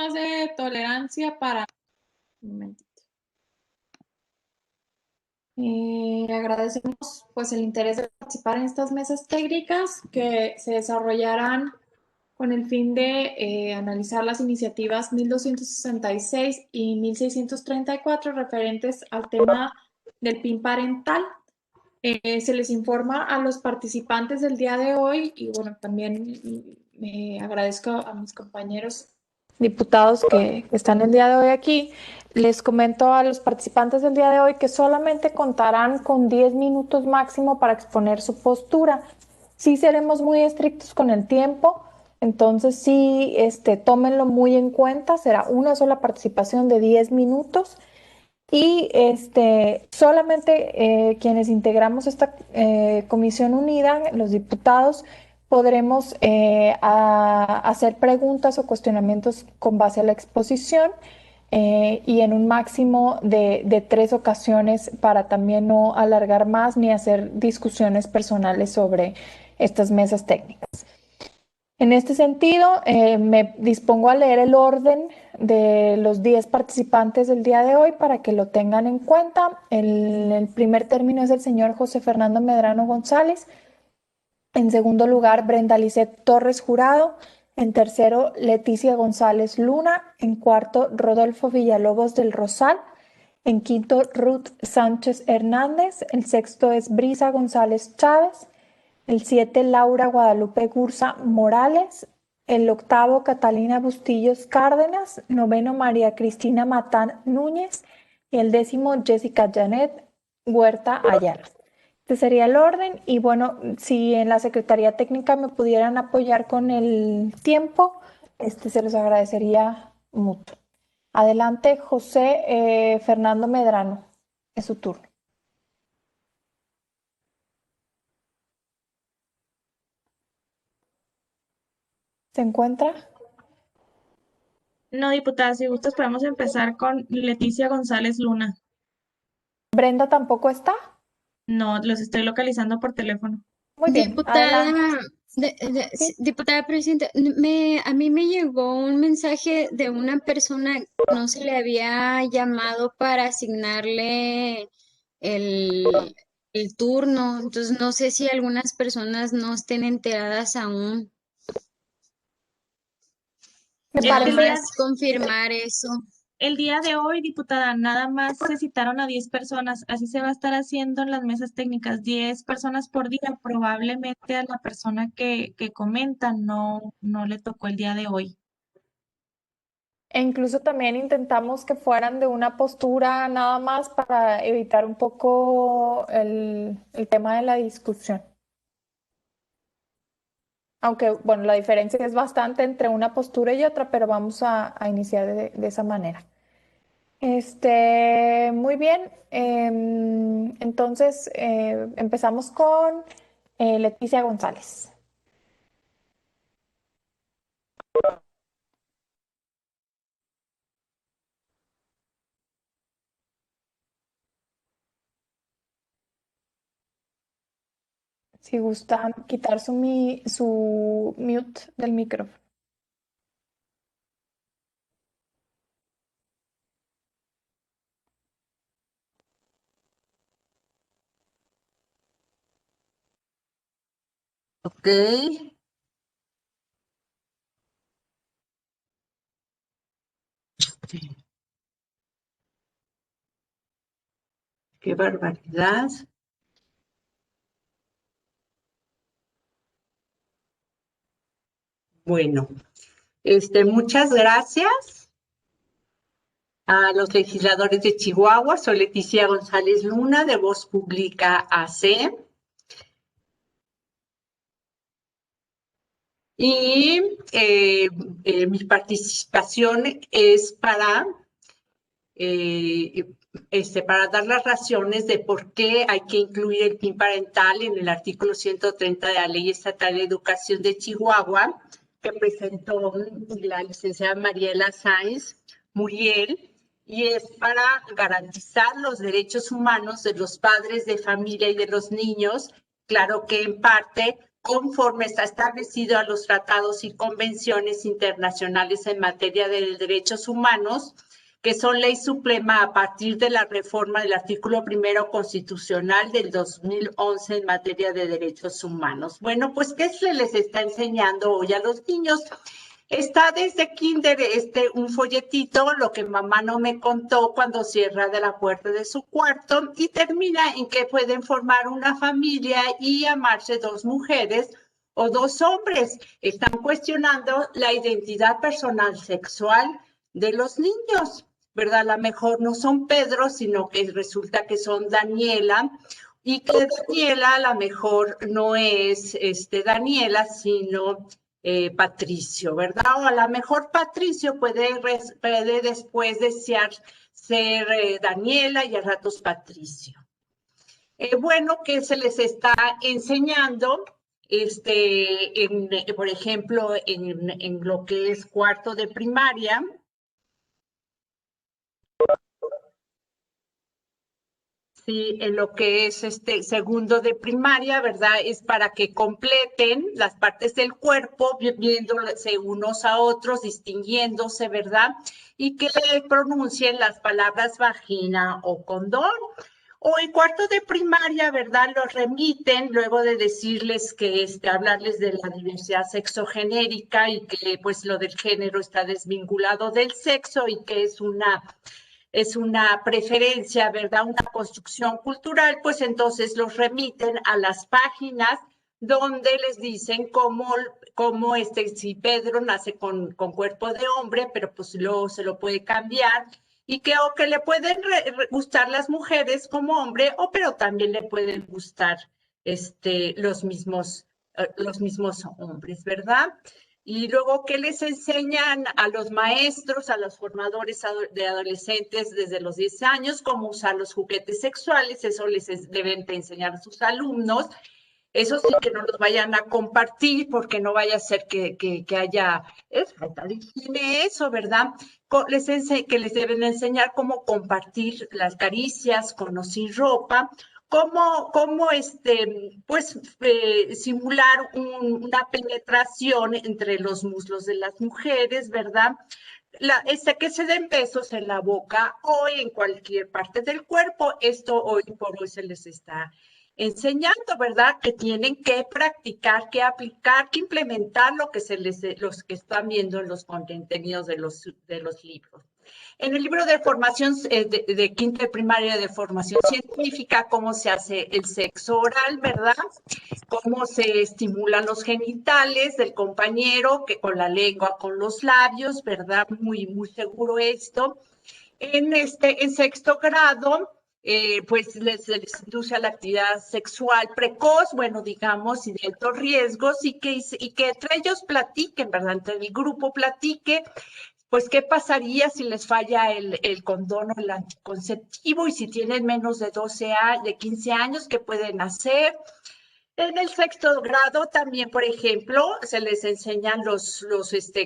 más de tolerancia para... Un momentito. Agradecemos pues el interés de participar en estas mesas técnicas que se desarrollarán con el fin de analizar las iniciativas 1266 y 1634 referentes al tema del PIN parental. Se les informa a los participantes del día de hoy y bueno, también agradezco a mis compañeros diputados que están el día de hoy aquí. Les comento a los participantes del día de hoy que solamente contarán con 10 minutos máximo para exponer su postura. Sí seremos muy estrictos con el tiempo, entonces sí, tómenlo muy en cuenta. Será una sola participación de 10 minutos. Y solamente quienes integramos esta comisión unida, los diputados, podremos hacer preguntas o cuestionamientos con base a la exposición y en un máximo de 3 ocasiones para también no alargar más ni hacer discusiones personales sobre estas mesas técnicas. En este sentido, me dispongo a leer el orden de los 10 participantes del día de hoy para que lo tengan en cuenta. El primer término es el señor José Fernando Medrano González. En segundo lugar, Brenda Lisset Torres Jurado. En tercero, Leticia González Luna. En cuarto, Rodolfo Villalobos del Rosal. En quinto, Ruth Sánchez Hernández. El sexto es Brisa González Chávez. El 7, Laura Guadalupe Gursa Morales. El octavo, Catalina Bustillos Cárdenas. Noveno, María Cristina Matán Núñez. Y el décimo, Jessica Janet Huerta Ayala. Este sería el orden. Y bueno, si en la Secretaría Técnica me pudieran apoyar con el tiempo, se los agradecería mucho. Adelante, José Fernando Medrano. Es su turno. ¿Se encuentra? No, diputada, si gustas podemos empezar con Leticia González Luna. ¿Brenda tampoco está? No, los estoy localizando por teléfono. Muy bien, adelante. ¿Sí? Diputada presidenta, a mí me llegó un mensaje de una persona, no se le había llamado para asignarle el, el turno, entonces no sé si algunas personas no estén enteradas aún. Me Nada parece más confirmar eso. El día de hoy, diputada, nada más se citaron a 10 personas. Así se va a estar haciendo en las mesas técnicas, 10 personas por día. Probablemente a la persona que comenta no le tocó el día de hoy. E incluso también intentamos que fueran de una postura nada más para evitar un poco el tema de la discusión. Aunque, bueno, la diferencia es bastante entre una postura y otra, pero vamos a iniciar de esa manera. Muy bien. Entonces, empezamos con Leticia González. Si gustan quitar su mute del micrófono. Ok. Qué barbaridad. Bueno, muchas gracias a los legisladores de Chihuahua. Soy Leticia González Luna, de Voz Pública AC. Y mi participación es para dar las razones de por qué hay que incluir el PIN parental en el artículo 130 de la Ley Estatal de Educación de Chihuahua, que presentó la licenciada Mariela Sáenz Muriel, y es para garantizar los derechos humanos de los padres de familia y de los niños, claro que en parte conforme está establecido a los tratados y convenciones internacionales en materia de derechos humanos, que son ley suprema a partir de la reforma del artículo 1 constitucional del 2011 en materia de derechos humanos. Bueno, pues, ¿qué se les está enseñando hoy a los niños? Está desde kinder un folletito, lo que mamá no me contó cuando cierra de la puerta de su cuarto, y termina en que pueden formar una familia y amarse dos mujeres o dos hombres. Están cuestionando la identidad personal sexual de los niños, ¿verdad? A lo mejor no son Pedro, sino que resulta que son Daniela, y que Daniela a lo mejor no es Daniela, sino Patricio, ¿verdad? O a lo mejor Patricio puede después desear ser Daniela y a ratos Patricio. Bueno, que se les está enseñando, por ejemplo, en lo que es cuarto de primaria. Sí, en lo que es segundo de primaria, ¿verdad? Es para que completen las partes del cuerpo, viéndose unos a otros, distinguiéndose, ¿verdad? Y que pronuncien las palabras vagina o condón. O en cuarto de primaria, ¿verdad? Los remiten luego de decirles que hablarles de la diversidad sexogenérica y que pues lo del género está desvinculado del sexo y que es una preferencia, ¿verdad? Una construcción cultural, pues entonces los remiten a las páginas donde les dicen cómo si Pedro nace con cuerpo de hombre, pero pues luego se lo puede cambiar, y que o que le pueden gustar las mujeres como hombre, pero también le pueden gustar los mismos hombres, ¿verdad? Y luego, ¿qué les enseñan a los maestros, a los formadores de adolescentes desde los 10 años? Cómo usar los juguetes sexuales, eso les deben de enseñar a sus alumnos. Eso sí, que no los vayan a compartir, porque no vaya a ser que haya falta de higiene, eso, ¿verdad? Que les deben enseñar cómo compartir las caricias con o sin ropa, cómo simular una penetración entre los muslos de las mujeres, ¿verdad? Que se den besos en la boca o en cualquier parte del cuerpo. Esto hoy por hoy se les está enseñando, ¿verdad? Que tienen que practicar, que aplicar, que implementar los que están viendo en los contenidos de los libros. En el libro de formación de quinto de primaria de formación científica, cómo se hace el sexo oral, ¿verdad? Cómo se estimulan los genitales del compañero, que con la lengua, con los labios, ¿verdad? Muy, muy seguro esto. En sexto grado, pues les induce a la actividad sexual precoz, bueno, digamos, y de altos riesgos, y que entre ellos platiquen, ¿verdad? Entre el grupo platique, pues, ¿qué pasaría si les falla el condón o el anticonceptivo? Y si tienen menos de 15 años, ¿qué pueden hacer? En el sexto grado también, por ejemplo, se les enseñan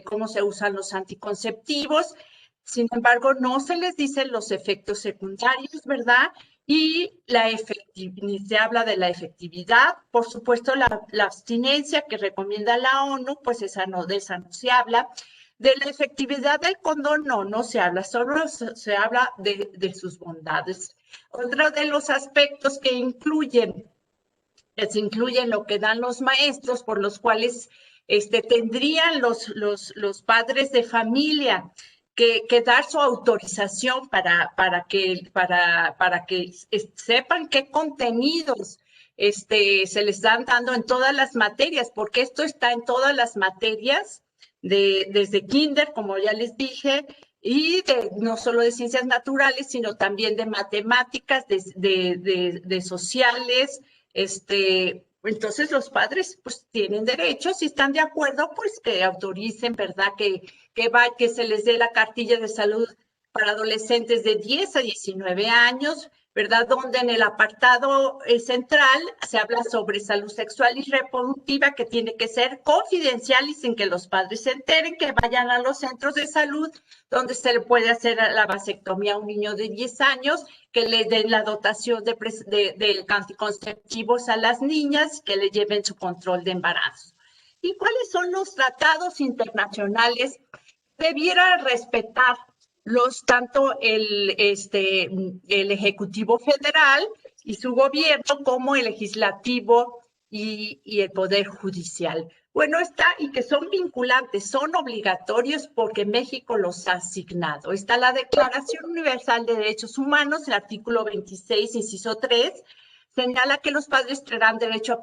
cómo se usan los anticonceptivos. Sin embargo, no se les dicen los efectos secundarios, ¿verdad? Y se habla de la efectividad. Por supuesto, la abstinencia que recomienda la ONU, pues de esa no se habla. De la efectividad del condón no se habla, solo se habla de sus bondades. Otro de los aspectos que se incluyen lo que dan los maestros, por los cuales tendrían los padres de familia que dar su autorización para que sepan qué contenidos se les están dando en todas las materias, porque esto está en todas las materias, desde kinder, como ya les dije, y no solo de ciencias naturales, sino también de matemáticas, de sociales. Entonces los padres pues tienen derecho, si están de acuerdo, pues que autoricen, ¿verdad? Que se les dé la cartilla de salud para adolescentes de 10 a 19 años, ¿verdad? Donde en el apartado central se habla sobre salud sexual y reproductiva, que tiene que ser confidencial y sin que los padres se enteren, que vayan a los centros de salud donde se le puede hacer la vasectomía a un niño de 10 años, que le den la dotación de anticonceptivos a las niñas, que le lleven su control de embarazo. ¿Y cuáles son los tratados internacionales? Debiera respetar tanto el Ejecutivo Federal y su gobierno como el Legislativo y el Poder Judicial. Bueno, está, y que son vinculantes, son obligatorios porque México los ha asignado. Está la Declaración Universal de Derechos Humanos, el artículo 26, inciso 3, señala que los padres tendrán derecho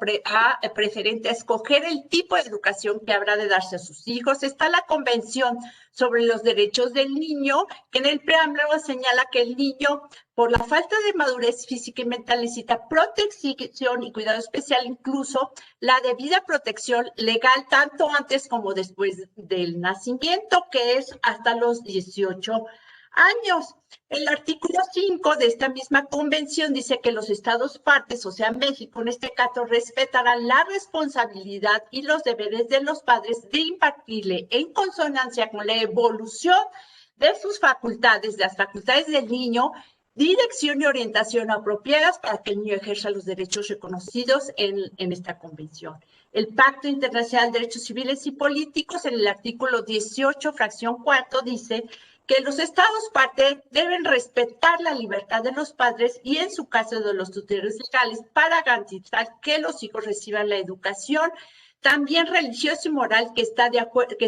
preferente a escoger el tipo de educación que habrá de darse a sus hijos. Está la Convención sobre los Derechos del Niño, que en el preámbulo señala que el niño, por la falta de madurez física y mental, necesita protección y cuidado especial, incluso la debida protección legal, tanto antes como después del nacimiento, que es hasta los 18 años. El artículo 5 de esta misma convención dice que los estados partes, o sea, México en este caso, respetarán la responsabilidad y los deberes de los padres de impartirle en consonancia con la evolución de sus facultades, de las facultades del niño, dirección y orientación apropiadas para que el niño ejerza los derechos reconocidos en esta convención. El Pacto Internacional de Derechos Civiles y Políticos, en el artículo 18, fracción 4, dice que los estados parte deben respetar la libertad de los padres y, en su caso, de los tutores legales, para garantizar que los hijos reciban la educación también religiosa y moral que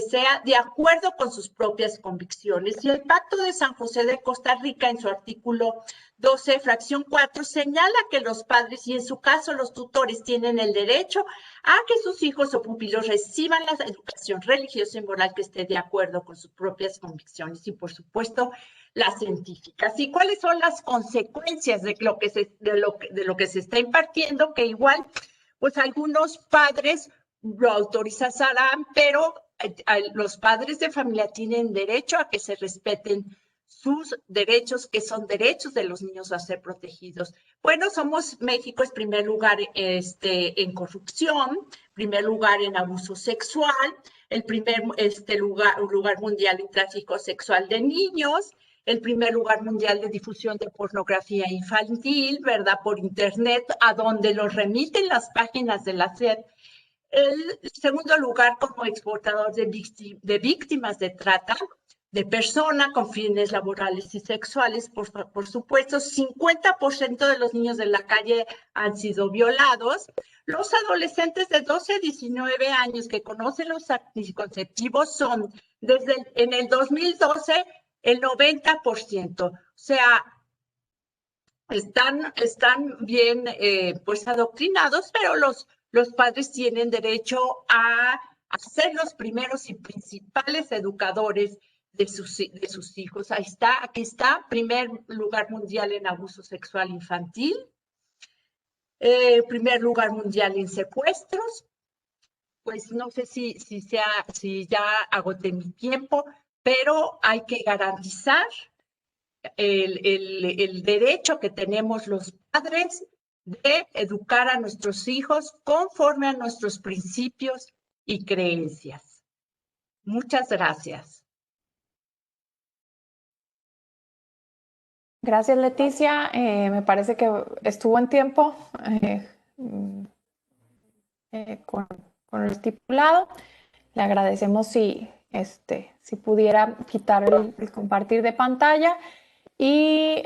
sea de acuerdo con sus propias convicciones. Y el Pacto de San José de Costa Rica, en su artículo 12, fracción 4, señala que los padres y, en su caso, los tutores tienen el derecho a que sus hijos o pupilos reciban la educación religiosa y moral que esté de acuerdo con sus propias convicciones y, por supuesto, las científicas. ¿Y cuáles son las consecuencias de lo que se está impartiendo? Que igual, pues algunos padres lo autorizarán, pero los padres de familia tienen derecho a que se respeten sus derechos, que son derechos de los niños a ser protegidos. Bueno, México es primer lugar en corrupción, primer lugar en abuso sexual, el primer lugar mundial en tráfico sexual de niños, el primer lugar mundial de difusión de pornografía infantil, ¿verdad? Por internet, a donde los remiten las páginas de la SED. El segundo lugar como exportador de víctimas de trata de personas con fines laborales y sexuales, por supuesto. 50% de los niños de la calle han sido violados. Los adolescentes de 12 a 19 años que conocen los anticonceptivos son, en el 2012, el 90%. O sea, están bien pues adoctrinados, pero los padres tienen derecho a ser los primeros y principales educadores de sus hijos. Aquí está, primer lugar mundial en abuso sexual infantil, primer lugar mundial en secuestros. Pues no sé si ya agoté mi tiempo, pero hay que garantizar el derecho que tenemos los padres de educar a nuestros hijos conforme a nuestros principios y creencias. Muchas gracias. Gracias, Leticia. Me parece que estuvo en tiempo con el estipulado. Le agradecemos si pudiera quitar el compartir de pantalla. Y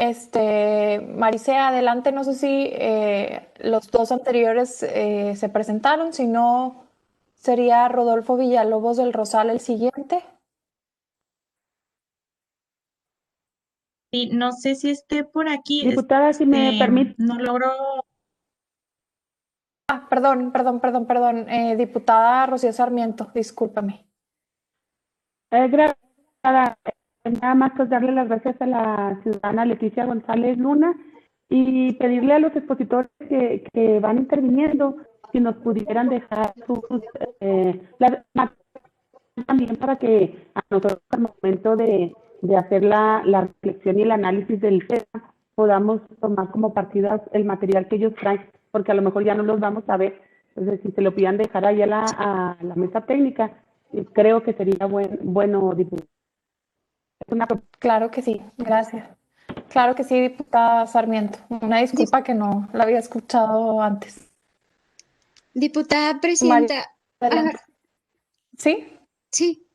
Maricea, adelante, no sé si los dos anteriores se presentaron, si no, sería Rodolfo Villalobos del Rosal el siguiente. Sí, no sé si esté por aquí. Diputada, si me permite. No logro. Perdón. Diputada Rocío Sarmiento, discúlpame. Gracias. Nada más pues darle las gracias a la ciudadana Leticia González Luna y pedirle a los expositores que van interviniendo si nos pudieran dejar también para que a nosotros al momento de hacer la reflexión y el análisis del tema podamos tomar como partidas el material que ellos traen, porque a lo mejor ya no los vamos a ver. Entonces, si se lo pidan dejar ahí a la mesa técnica, creo que sería bueno, diputado. Es una Claro que sí, gracias. Claro que sí, diputada Sarmiento. Una disculpa que no la había escuchado antes. Diputada María, presidenta, adelante. ¿Sí? sí,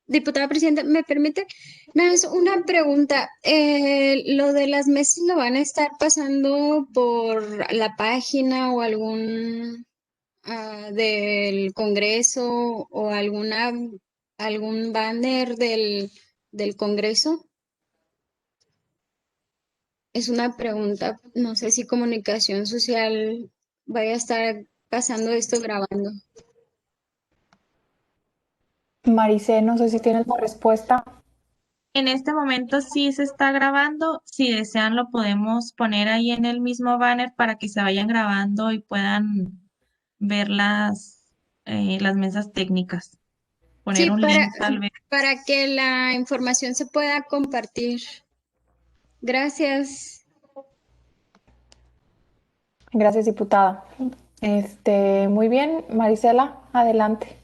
diputada presidenta, ¿me permite? Nada más una pregunta. ¿Lo de las mesas lo van a estar pasando por la página o algún del Congreso o algún banner del Congreso? Es una pregunta, no sé si Comunicación Social vaya a estar pasando esto grabando. Maricé, no sé si tienes la respuesta. En este momento sí se está grabando. Si desean, lo podemos poner ahí en el mismo banner para que se vayan grabando y puedan ver las mesas técnicas. Poner Sí, un link tal vez. para que la información se pueda compartir. Gracias. Gracias, diputada. Muy bien, Marisela, adelante.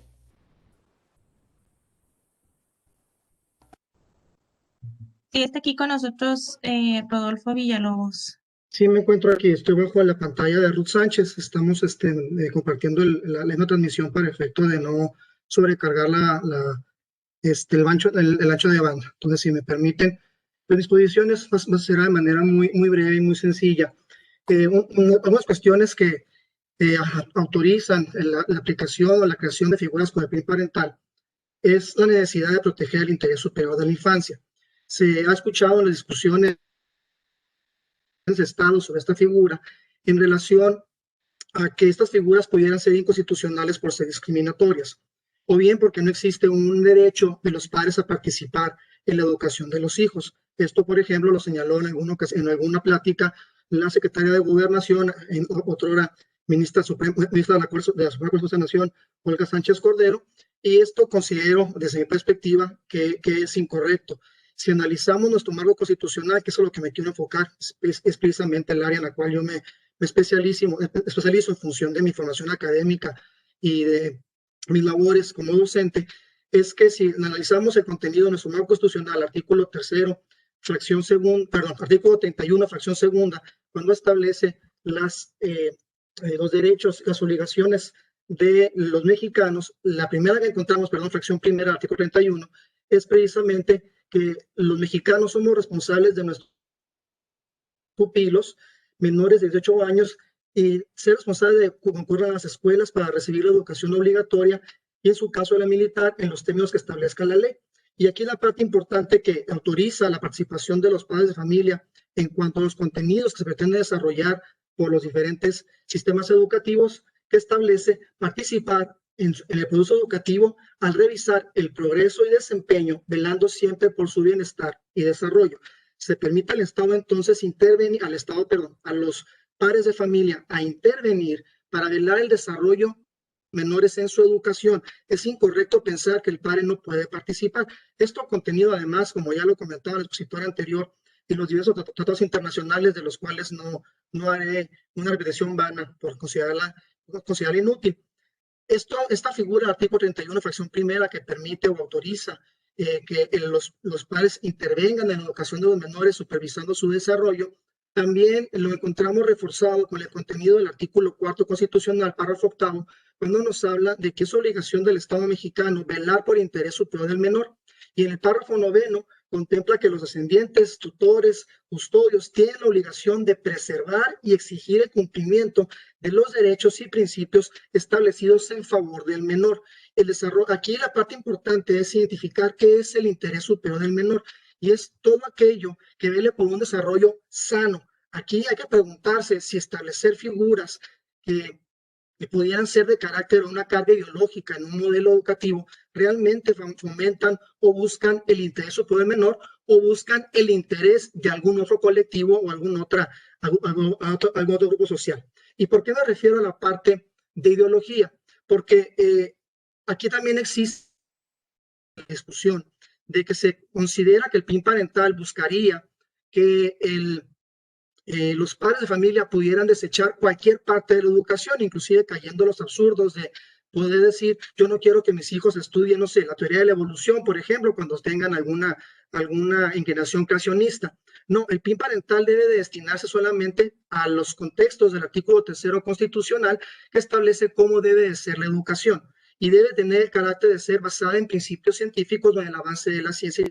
Sí, está aquí con nosotros Rodolfo Villalobos. Sí, me encuentro aquí, estoy bajo la pantalla de Ruth Sánchez, estamos compartiendo la misma transmisión para efecto de no sobrecargar el ancho de banda. Entonces, si me permiten, las disposiciones será de manera muy breve y muy sencilla. Algunas cuestiones que autorizan la aplicación o la creación de figuras con el PIN parental es la necesidad de proteger el interés superior de la infancia. Se ha escuchado en las discusiones de Estado sobre esta figura en relación a que estas figuras pudieran ser inconstitucionales por ser discriminatorias, o bien porque no existe un derecho de los padres a participar en la educación de los hijos. Esto, por ejemplo, lo señaló en alguna plática la secretaria de Gobernación, en otrora ministra de la Suprema Corte de la Nación, Olga Sánchez Cordero, y esto considero, desde mi perspectiva, que es incorrecto. Si analizamos nuestro marco constitucional, que es a lo que me quiero enfocar, es precisamente el área en la cual yo me especializo en función de mi formación académica y de mis labores como docente, es que si analizamos el contenido de nuestro marco constitucional, artículo 3º, artículo 31, fracción segunda, cuando establece los derechos, las obligaciones de los mexicanos, la primera que encontramos, fracción primera, artículo 31, es precisamente que los mexicanos somos responsables de nuestros pupilos menores de 18 años y ser responsable de concurrir a las escuelas para recibir la educación obligatoria y en su caso la militar en los términos que establezca la ley. Y aquí la parte importante que autoriza la participación de los padres de familia en cuanto a los contenidos que se pretende desarrollar por los diferentes sistemas educativos, que establece participar en el proceso educativo al revisar el progreso y desempeño, velando siempre por su bienestar y desarrollo. Se permite al Estado entonces a los padres de familia a intervenir para velar el desarrollo menores en su educación. Es incorrecto pensar que el padre no puede participar. Esto contenido además, como ya lo comentaba el expositor anterior, y los diversos tratados internacionales de los cuales no haré una repetición vana por considerarla inútil. Esta figura, artículo 31, fracción primera, que permite o autoriza que los padres intervengan en la educación de los menores supervisando su desarrollo, también lo encontramos reforzado con el contenido del artículo 4 constitucional, párrafo 8, cuando nos habla de que es obligación del Estado mexicano velar por el interés superior del menor. Y en el párrafo 9 contempla que los descendientes, tutores, custodios tienen la obligación de preservar y exigir el cumplimiento de los derechos y principios establecidos en favor del menor. Aquí la parte importante es identificar qué es el interés superior del menor y es todo aquello que vele por un desarrollo sano. Aquí hay que preguntarse si establecer figuras que pudieran ser de carácter o una carga ideológica en un modelo educativo, realmente fomentan o buscan el interés superior del menor o buscan el interés de algún otro colectivo o algún otro grupo social. ¿Y por qué me refiero a la parte de ideología? Porque aquí también existe la discusión de que se considera que el PIN parental buscaría que los padres de familia pudieran desechar cualquier parte de la educación, inclusive cayendo los absurdos de poder decir, yo no quiero que mis hijos estudien, no sé, la teoría de la evolución, por ejemplo, cuando tengan alguna inclinación creacionista. No, el PIN parental debe de destinarse solamente a los contextos del artículo 3º constitucional que establece cómo debe de ser la educación y debe tener el carácter de ser basada en principios científicos donde el avance de la ciencia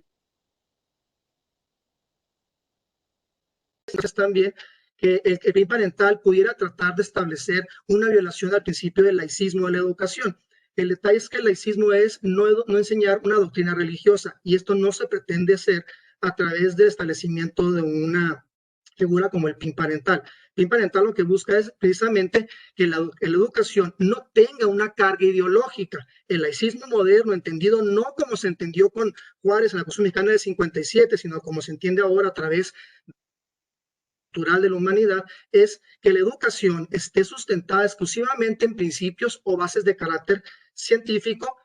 también que el PIN parental pudiera tratar de establecer una violación al principio del laicismo de la educación. El detalle es que el laicismo es no enseñar una doctrina religiosa y esto no se pretende hacer a través del establecimiento de una figura como el PIN parental. PIN parental lo que busca es precisamente que la educación no tenga una carga ideológica. El laicismo moderno, entendido no como se entendió con Juárez en la Constitución Mexicana del 57, sino como se entiende ahora a través de la humanidad, es que la educación esté sustentada exclusivamente en principios o bases de carácter científico,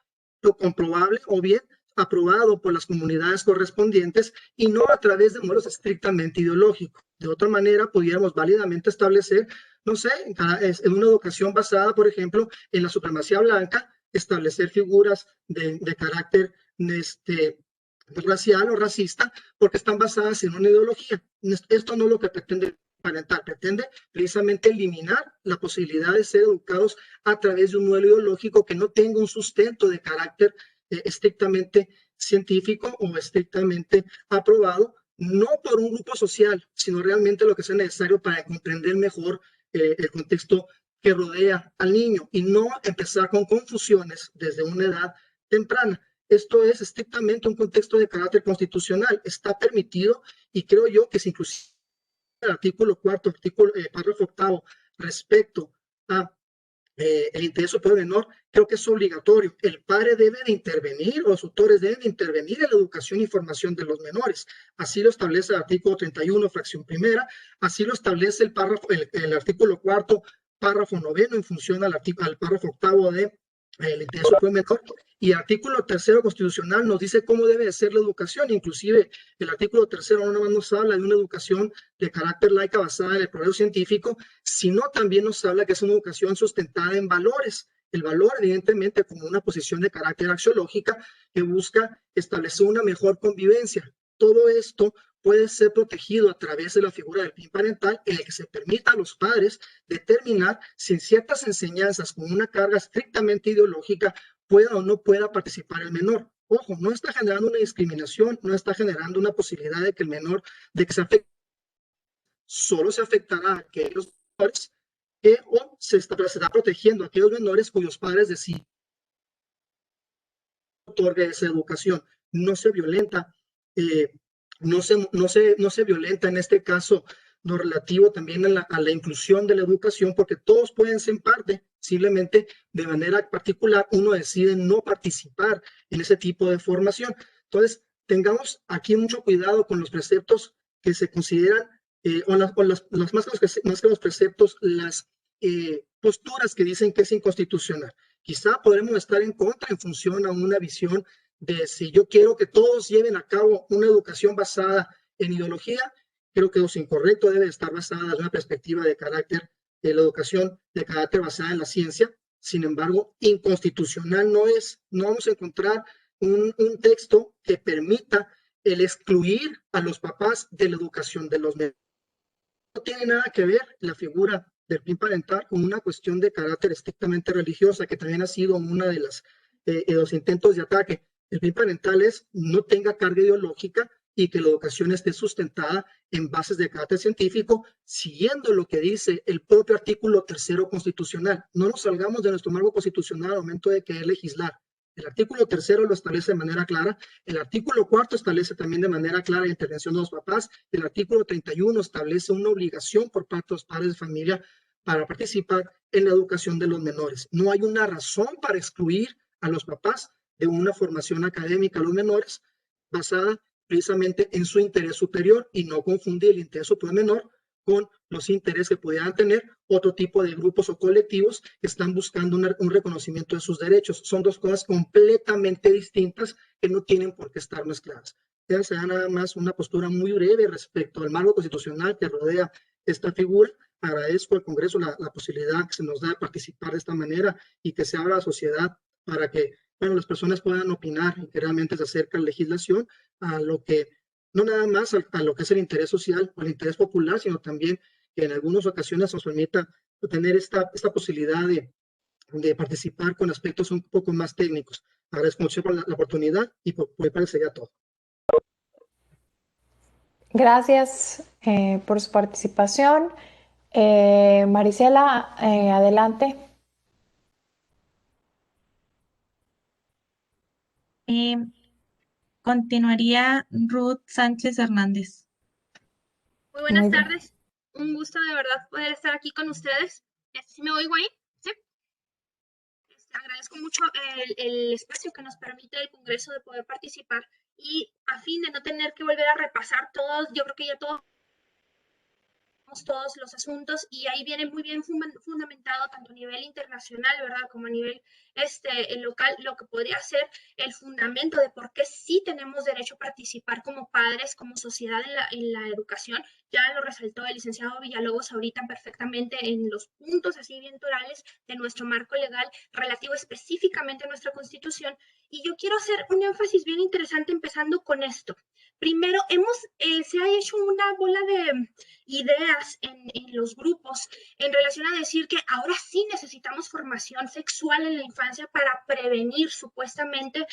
lo comprobable o bien aprobado por las comunidades correspondientes y no a través de modelos estrictamente ideológicos. De otra manera, pudiéramos válidamente establecer, no sé, en una educación basada, por ejemplo, en la supremacía blanca, establecer figuras de carácter racial o racista porque están basadas en una ideología. Esto no es lo que pretende parental, pretende precisamente eliminar la posibilidad de ser educados a través de un modelo ideológico que no tenga un sustento de carácter estrictamente científico o estrictamente aprobado, no por un grupo social, sino realmente lo que sea necesario para comprender mejor el contexto que rodea al niño y no empezar con confusiones desde una edad temprana. Esto es estrictamente un contexto de carácter constitucional, está permitido y creo yo que si inclusive el artículo 4º, párrafo 8º, respecto a el interés superior menor, creo que es obligatorio. El padre debe de intervenir, o los tutores deben de intervenir en la educación y formación de los menores. Así lo establece el artículo 31, fracción primera, así lo establece el artículo 4º, párrafo 9º, en función al párrafo 8º de el interés superior menor, y el artículo 3º constitucional nos dice cómo debe de ser la educación. Inclusive el artículo 3º no nomás nos habla de una educación de carácter laica basada en el progreso científico, sino también nos habla que es una educación sustentada en valores. El valor, evidentemente, como una posición de carácter axiológica que busca establecer una mejor convivencia. Todo esto puede ser protegido a través de la figura del PIN parental, en el que se permita a los padres determinar si en ciertas enseñanzas con una carga estrictamente ideológica pueda o no pueda participar el menor. Ojo, no está generando una discriminación, no está generando una posibilidad de que el menor, de que se afecte, solo se afectará a aquellos menores que o se estará protegiendo a aquellos menores cuyos padres deciden otorgue esa educación. No se violenta, no se violenta en este caso lo relativo también a la inclusión de la educación, porque todos pueden ser parte, simplemente de manera particular uno decide no participar en ese tipo de formación. Entonces, tengamos aquí mucho cuidado con los preceptos que se consideran, más que los preceptos, las posturas que dicen que es inconstitucional. Quizá podremos estar en contra en función a una visión de si yo quiero que todos lleven a cabo una educación basada en ideología, creo que es incorrecto, debe estar basada en una perspectiva de carácter, de la educación de carácter basada en la ciencia. Sin embargo, inconstitucional no es. No vamos a encontrar un texto que permita el excluir a los papás de la educación de los menores. No tiene nada que ver la figura del PIN parental con una cuestión de carácter estrictamente religiosa, que también ha sido una de los intentos de ataque. El PIN parental es no tenga carga ideológica y que la educación esté sustentada en bases de carácter científico, siguiendo lo que dice el propio artículo 3º constitucional. No nos salgamos de nuestro marco constitucional al momento de querer legislar. El artículo 3º lo establece de manera clara, el artículo 4º establece también de manera clara la intervención de los papás, el artículo 31 establece una obligación por parte de los padres de familia para participar en la educación de los menores. No hay una razón para excluir a los papás de una formación académica a los menores basada precisamente en su interés superior y no confundir el interés superior menor con los intereses que pudieran tener otro tipo de grupos o colectivos que están buscando un reconocimiento de sus derechos. Son dos cosas completamente distintas que no tienen por qué estar mezcladas. Se da nada más una postura muy breve respecto al marco constitucional que rodea esta figura. Agradezco al Congreso la posibilidad que se nos da de participar de esta manera y que se abra la sociedad para que, bueno, las personas puedan opinar y que realmente se acerque la legislación a lo que, no nada más a lo que es el interés social o el interés popular, sino también que en algunas ocasiones nos permita tener esta posibilidad de participar con aspectos un poco más técnicos. Agradezco mucho por la oportunidad y por mi parte sería todo. Gracias por su participación. Marisela, adelante. Continuaría Ruth Sánchez Hernández. Muy buenas Muy bien. tardes. Un gusto de verdad poder estar aquí con ustedes. ¿Sí me oigo ahí? Sí. Agradezco mucho el espacio que nos permite el Congreso de poder participar y a fin de no tener que volver a repasar todos, yo creo que ya todos los asuntos y ahí viene muy bien fundamentado tanto a nivel internacional, ¿verdad? Como a nivel local, lo que podría ser el fundamento de por qué sí tenemos derecho a participar como padres, como sociedad en la educación. Ya lo resaltó el licenciado Villalobos ahorita perfectamente en los puntos así bien torales de nuestro marco legal relativo específicamente a nuestra Constitución. Y yo quiero hacer un énfasis bien interesante empezando con esto. Primero, se ha hecho una bola de ideas en los grupos en relación a decir que ahora sí necesitamos formación sexual en la infancia para prevenir supuestamente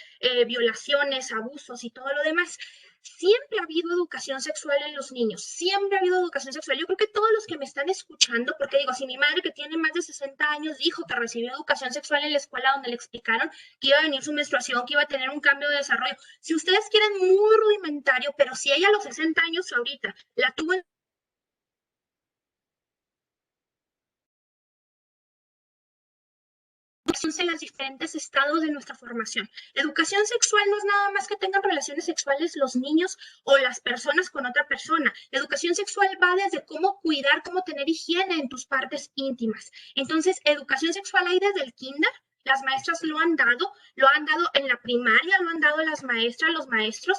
violaciones, abusos y todo lo demás. Siempre ha habido educación sexual en los niños, siempre ha habido educación sexual. Yo creo que todos los que me están escuchando, porque digo, si mi madre que tiene más de 60 años dijo que recibió educación sexual en la escuela donde le explicaron que iba a venir su menstruación, que iba a tener un cambio de desarrollo, si ustedes quieren muy rudimentario, pero si ella a los 60 años ahorita la tuvo en en los diferentes estados de nuestra formación. Educación sexual no es nada más que tengan relaciones sexuales los niños o las personas con otra persona. Educación sexual va desde cómo cuidar, cómo tener higiene en tus partes íntimas. Entonces, educación sexual hay desde el kinder. Las maestras lo han dado en la primaria, lo han dado las maestras, los maestros.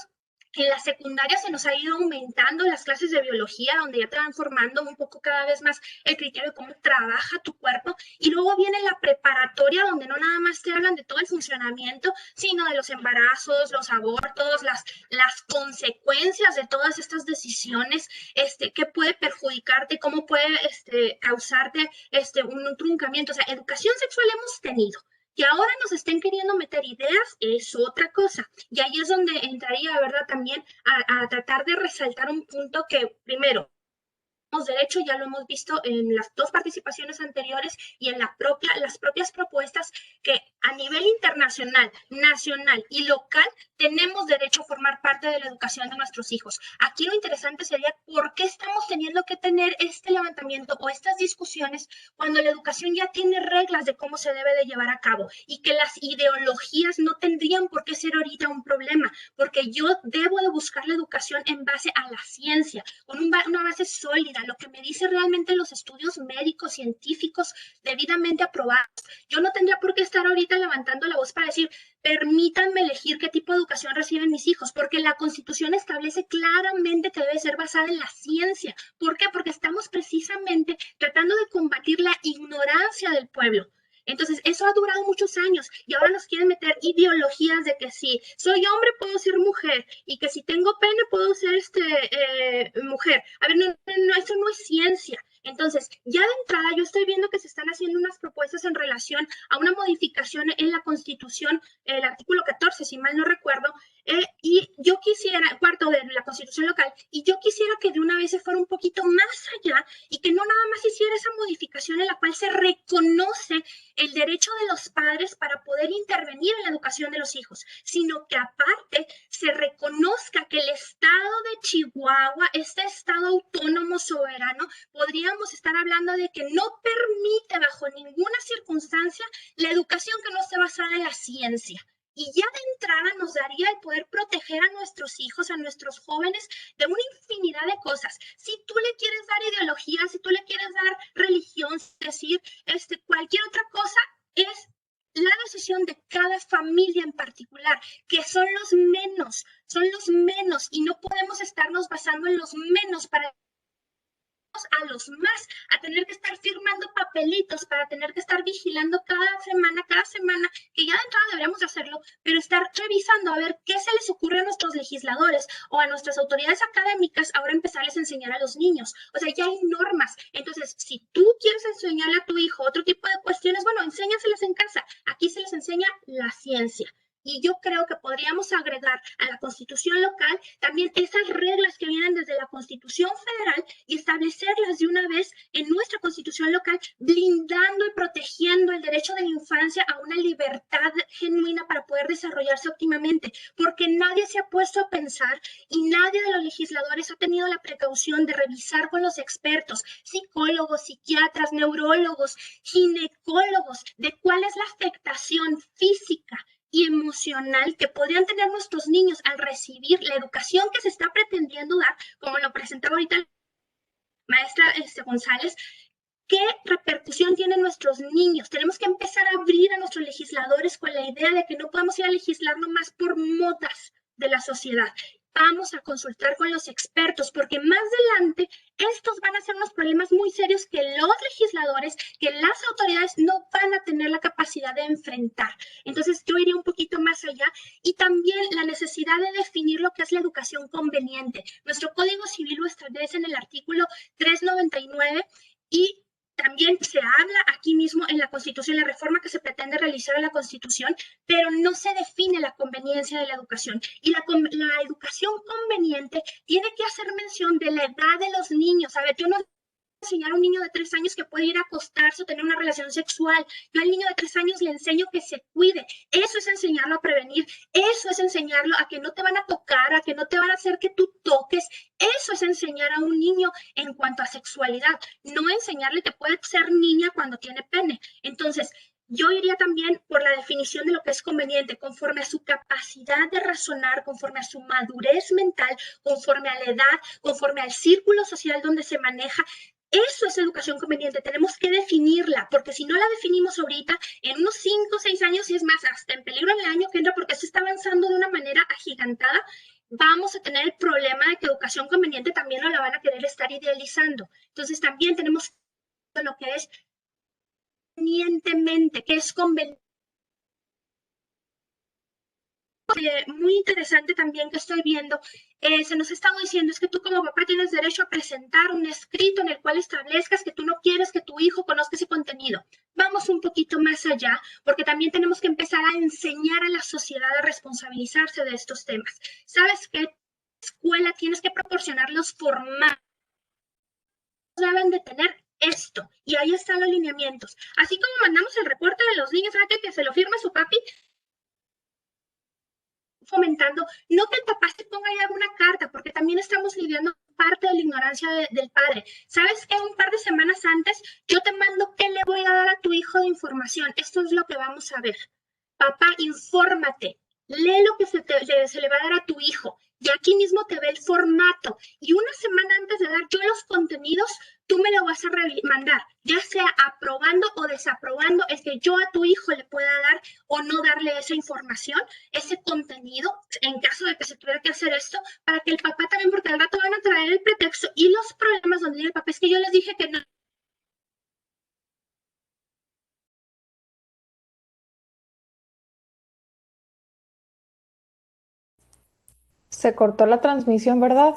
En la secundaria se nos ha ido aumentando las clases de biología, donde ya te van formando un poco cada vez más el criterio de cómo trabaja tu cuerpo. Y luego viene la preparatoria, donde no nada más te hablan de todo el funcionamiento, sino de los embarazos, los abortos, las consecuencias de todas estas decisiones, que puede perjudicarte, cómo puede causarte un truncamiento. O sea, educación sexual hemos tenido. Que ahora nos estén queriendo meter ideas es otra cosa. Y ahí es donde entraría, ¿verdad? También a tratar de resaltar un punto que, primero, derecho, ya lo hemos visto en las dos participaciones anteriores y en las propias propuestas, que a nivel internacional, nacional y local tenemos derecho a formar parte de la educación de nuestros hijos. Aquí lo interesante sería por qué estamos teniendo que tener este levantamiento o estas discusiones cuando la educación ya tiene reglas de cómo se debe de llevar a cabo y que las ideologías no tendrían por qué ser ahorita un problema, porque yo debo de buscar la educación en base a la ciencia, con una base sólida, lo que me dice realmente los estudios médicos, científicos, debidamente aprobados. Yo no tendría por qué estar ahorita levantando la voz para decir, permítanme elegir qué tipo de educación reciben mis hijos, porque la Constitución establece claramente que debe ser basada en la ciencia. ¿Por qué? Porque estamos precisamente tratando de combatir la ignorancia del pueblo. Entonces, eso ha durado muchos años y ahora nos quieren meter ideologías de que si soy hombre puedo ser mujer y que si tengo pene puedo ser mujer. A ver, no, eso no es ciencia. Entonces, ya de entrada yo estoy viendo que se están haciendo unas propuestas en relación a una modificación en la Constitución, el artículo 14, si mal no recuerdo, y yo quisiera, cuarto de la Constitución local, y yo quisiera que de una vez se fuera un poquito más allá y que no nada más hiciera esa modificación en la cual se reconoce el derecho de los padres para poder intervenir en la educación de los hijos, sino que aparte se reconozca que el Estado de Chihuahua, este Estado autónomo soberano, podríamos estar hablando de que no permite bajo ninguna circunstancia la educación que no esté basada en la ciencia. Y ya de entrada nos daría el poder proteger a nuestros hijos, a nuestros jóvenes, de una infinidad de cosas. Si tú le quieres dar ideología, si tú le quieres dar religión, es decir, cualquier otra cosa, es la decisión de cada familia en particular, que son los menos, y no podemos estarnos basando en los menos para a los más, a tener que estar firmando papelitos para tener que estar vigilando cada semana, que ya de entrada deberíamos hacerlo, pero estar revisando a ver qué se les ocurre a nuestros legisladores o a nuestras autoridades académicas, ahora empezarles a enseñar a los niños. O sea, ya hay normas. Entonces, si tú quieres enseñarle a tu hijo otro tipo de cuestiones, bueno, enséñaselas en casa. Aquí se les enseña la ciencia. Y yo creo que podríamos agregar a la Constitución local también esas reglas que vienen desde la Constitución federal y establecerlas de una vez en nuestra Constitución local, blindando y protegiendo el derecho de la infancia a una libertad genuina para poder desarrollarse óptimamente, porque nadie se ha puesto a pensar y nadie de los legisladores ha tenido la precaución de revisar con los expertos, psicólogos, psiquiatras, neurólogos, ginecólogos, de cuál es la afectación física y emocional que podrían tener nuestros niños al recibir la educación que se está pretendiendo dar, como lo presentaba ahorita la maestra González. ¿Qué repercusión tienen nuestros niños? Tenemos que empezar a abrir a nuestros legisladores con la idea de que no podemos ir a legislar nomás por modas de la sociedad. Vamos a consultar con los expertos, porque más adelante estos van a ser unos problemas muy serios que los legisladores, que las autoridades no van a tener la capacidad de enfrentar. Entonces yo iría un poquito más allá y también la necesidad de definir lo que es la educación conveniente. Nuestro Código Civil lo establece en el artículo 399 y también se habla aquí mismo en la Constitución, la reforma que se pretende realizar a la Constitución, pero no se define la conveniencia de la educación. Y la educación conveniente tiene que hacer mención de la edad de los niños. A ver, yo no enseñar a un niño de 3 años que puede ir a acostarse o tener una relación sexual. Yo al niño de 3 años le enseño que se cuide. Eso es enseñarlo a prevenir. Eso es enseñarlo a que no te van a tocar, a que no te van a hacer que tú toques. Eso es enseñar a un niño en cuanto a sexualidad. No enseñarle que puede ser niña cuando tiene pene. Entonces, yo iría también por la definición de lo que es conveniente, conforme a su capacidad de razonar, conforme a su madurez mental, conforme a la edad, conforme al círculo social donde se maneja. Eso es educación conveniente, tenemos que definirla, porque si no la definimos ahorita, en unos 5 o 6 años, y es más, hasta en peligro en el año que entra, porque esto está avanzando de una manera agigantada, vamos a tener el problema de que educación conveniente también no la van a querer estar idealizando. Entonces también tenemos lo que es convenientemente, que es conveniente. Muy interesante también que estoy viendo, se nos ha estado diciendo es que tú como papá tienes derecho a presentar un escrito en el cual establezcas que tú no quieres que tu hijo conozca ese contenido. Vamos un poquito más allá, porque también tenemos que empezar a enseñar a la sociedad a responsabilizarse de estos temas. ¿Sabes qué? Escuela tienes que proporcionar los formatos, deben de tener esto, y ahí están los lineamientos. Así como mandamos el reporte de los niños, ¿sabe que se lo firme su papi? Fomentando, no que el papá se ponga ahí alguna carta, porque también estamos lidiando parte de la ignorancia del padre. ¿Sabes qué? Un par de semanas antes, yo te mando qué le voy a dar a tu hijo de información. Esto es lo que vamos a ver. Papá, infórmate. Lee lo que se le va a dar a tu hijo. Y aquí mismo te ve el formato. Y una semana antes de dar yo los contenidos, tú me lo vas a mandar, ya sea aprobando o desaprobando, es que yo a tu hijo le pueda dar o no darle esa información, ese contenido, en caso de que se tuviera que hacer esto, para que el papá también, porque al rato van a traer el pretexto y los problemas donde el papá es que yo les dije que no. Se cortó la transmisión, ¿verdad?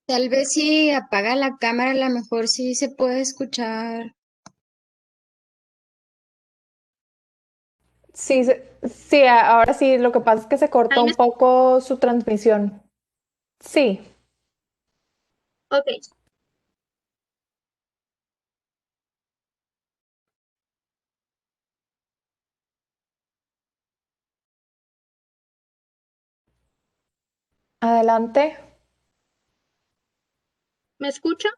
Tal vez si apaga la cámara, a lo mejor sí se puede escuchar. Sí, sí, ahora sí, lo que pasa es que se cortó un poco su transmisión. Sí. Ok. Adelante. ¿Me escucha?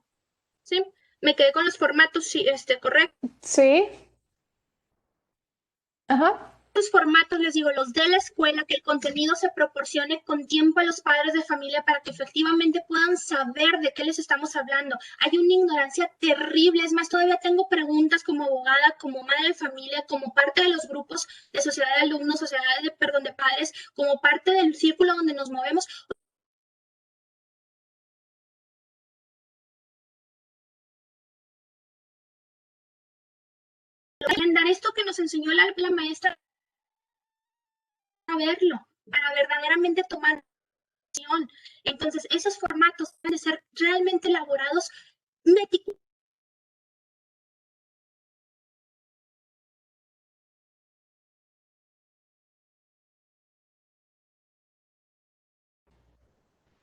Sí. Me quedé con los formatos, sí, correcto. Sí. Ajá. Los formatos, les digo, los de la escuela, que el contenido se proporcione con tiempo a los padres de familia para que efectivamente puedan saber de qué les estamos hablando. Hay una ignorancia terrible, es más, todavía tengo preguntas como abogada, como madre de familia, como parte de los grupos de sociedad de alumnos, de padres, como parte del círculo donde nos movemos. Dar esto que nos enseñó la maestra a verlo, para verdaderamente tomar acción. Entonces, esos formatos deben de ser realmente elaborados meticulosamente.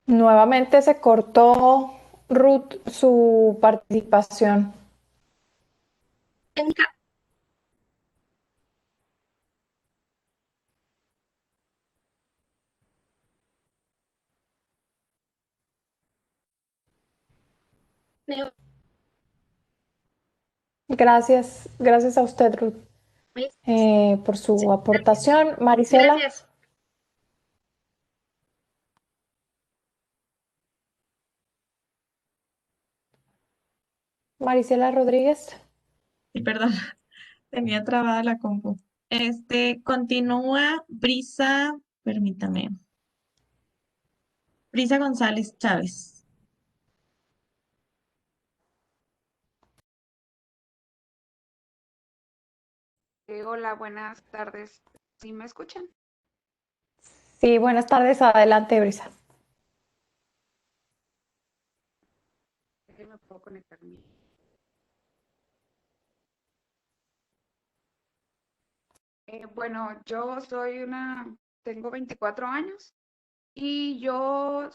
Nuevamente se cortó, Ruth, su participación. Gracias a usted, Ruth, por su aportación. Marisela. Gracias. Marisela Rodríguez. Sí, perdón, tenía trabada la compu. Continúa Brisa, permítame. Brisa González Chávez. Hola, buenas tardes. ¿Sí me escuchan? Sí, buenas tardes. Adelante, Brisa. Me puedo conectar. Bueno, tengo 24 años y yo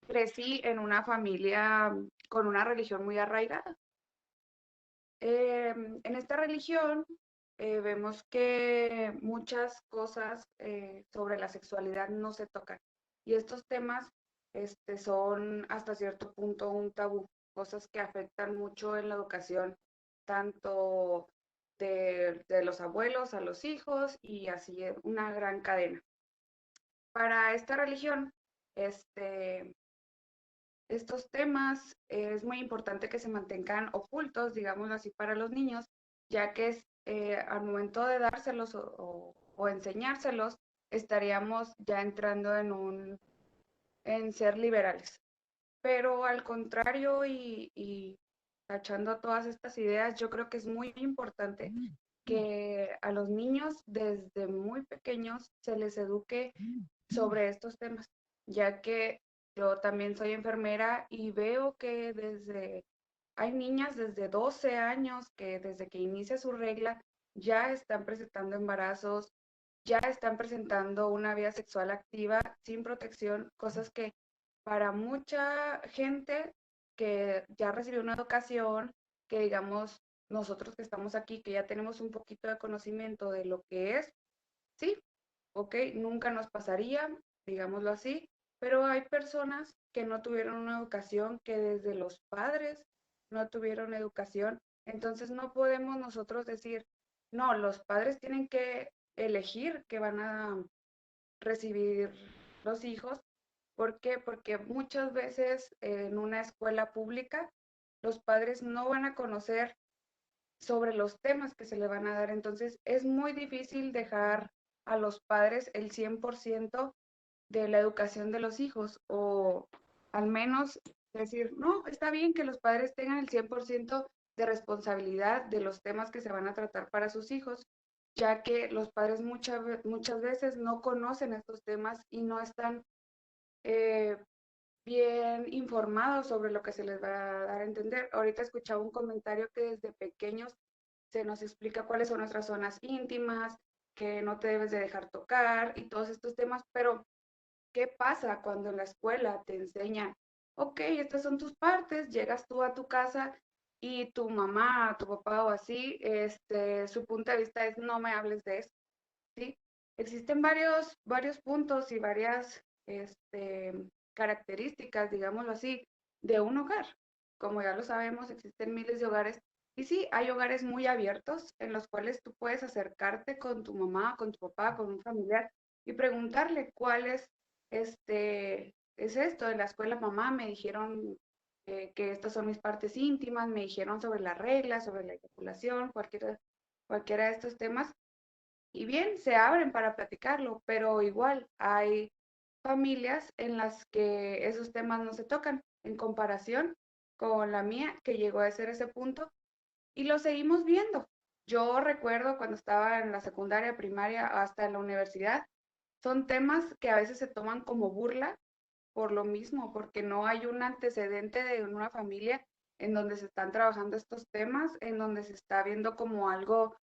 crecí en una familia con una religión muy arraigada. En esta religión vemos que muchas cosas sobre la sexualidad no se tocan y estos temas son hasta cierto punto un tabú, cosas que afectan mucho en la educación, tanto de los abuelos a los hijos y así una gran cadena. Para esta religión, estos temas es muy importante que se mantengan ocultos, digámoslo así, para los niños, ya que al momento de dárselos o enseñárselos, estaríamos ya entrando en ser liberales. Pero al contrario y tachando todas estas ideas, yo creo que es muy importante que a los niños desde muy pequeños se les eduque sobre estos temas, ya que yo también soy enfermera y veo que hay niñas desde 12 años que desde que inicia su regla ya están presentando embarazos, ya están presentando una vida sexual activa sin protección, cosas que para mucha gente que ya recibió una educación, que digamos nosotros que estamos aquí, que ya tenemos un poquito de conocimiento de lo que es, sí, ok, nunca nos pasaría, digámoslo así, pero hay personas que no tuvieron una educación, que desde los padres no tuvieron educación, entonces no podemos nosotros decir, no, los padres tienen que elegir que van a recibir los hijos. ¿Por qué? Porque muchas veces en una escuela pública los padres no van a conocer sobre los temas que se le van a dar. Entonces es muy difícil dejar a los padres el 100% de la educación de los hijos o al menos decir, no, está bien que los padres tengan el 100% de responsabilidad de los temas que se van a tratar para sus hijos, ya que los padres muchas veces no conocen estos temas y no están eh, bien informados sobre lo que se les va a dar a entender. Ahorita escuchaba un comentario que desde pequeños se nos explica cuáles son nuestras zonas íntimas, que no te debes de dejar tocar y todos estos temas, pero ¿qué pasa cuando en la escuela te enseñan, ok, estas son tus partes, llegas tú a tu casa y tu mamá, tu papá o así, su punto de vista es no me hables de eso, ¿sí? Existen varios puntos y varias características, digámoslo así, de un hogar. Como ya lo sabemos, existen miles de hogares, Y sí, hay hogares muy abiertos en los cuales tú puedes acercarte con tu mamá, con tu papá, con un familiar y preguntarle cuál es esto. En la escuela, mamá, me dijeron que estas son mis partes íntimas, me dijeron sobre las reglas, sobre la eyaculación, cualquiera de estos temas. Y bien, se abren para platicarlo, pero igual hay familias en las que esos temas no se tocan en comparación con la mía, que llegó a ser ese punto y lo seguimos viendo. Yo recuerdo cuando estaba en la secundaria, primaria, hasta en la universidad, son temas que a veces se toman como burla por lo mismo, porque no hay un antecedente de una familia en donde se están trabajando estos temas, en donde se está viendo como algo,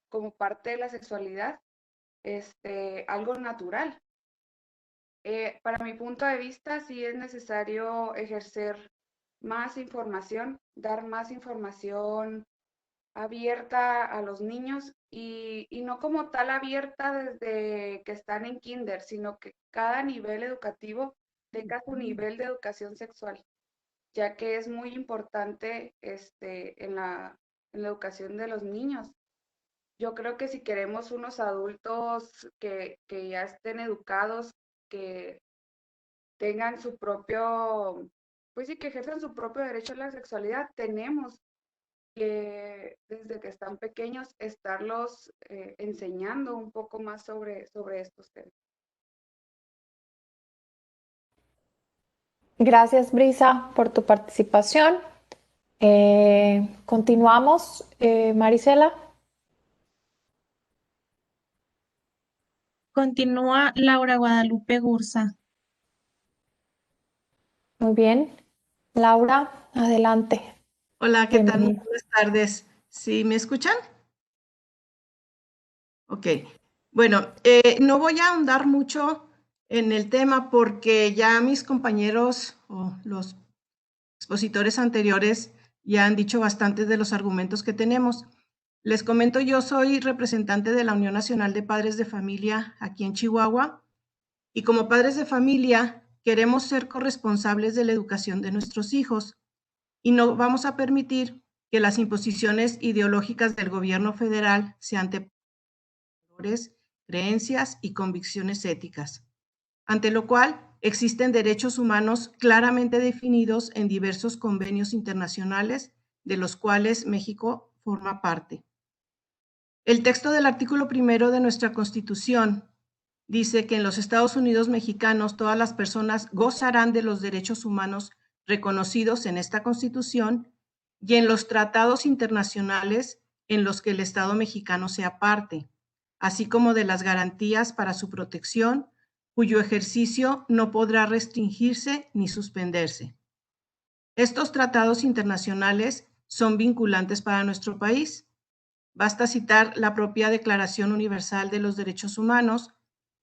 como parte de la sexualidad, algo natural. Para mi punto de vista, sí es necesario ejercer más información, dar más información abierta a los niños y no como tal abierta desde que están en kinder, sino que cada nivel educativo tenga su nivel de educación sexual, ya que es muy importante en la educación de los niños. Yo creo que si queremos unos adultos que ya estén educados, que tengan su propio, pues sí, que ejerzan su propio derecho a la sexualidad, tenemos que desde que están pequeños estarlos enseñando un poco más sobre estos temas. Gracias, Brisa, por tu participación. Continuamos, Marisela. Continúa Laura Guadalupe Gursa. Muy bien. Laura, adelante. Hola, ¿qué tal? Bienvenida. Buenas tardes. ¿Sí me escuchan? Ok. Bueno, no voy a ahondar mucho en el tema porque ya mis compañeros o los expositores anteriores ya han dicho bastante de los argumentos que tenemos. Les comento, yo soy representante de la Unión Nacional de Padres de Familia aquí en Chihuahua y como padres de familia queremos ser corresponsables de la educación de nuestros hijos y no vamos a permitir que las imposiciones ideológicas del gobierno federal sean valores, creencias y convicciones éticas, ante lo cual existen derechos humanos claramente definidos en diversos convenios internacionales de los cuales México forma parte. El texto del artículo 1 de nuestra Constitución dice que en los Estados Unidos mexicanos todas las personas gozarán de los derechos humanos reconocidos en esta Constitución y en los tratados internacionales en los que el Estado mexicano sea parte, así como de las garantías para su protección, cuyo ejercicio no podrá restringirse ni suspenderse. Estos tratados internacionales son vinculantes para nuestro país. Basta citar la propia Declaración Universal de los Derechos Humanos,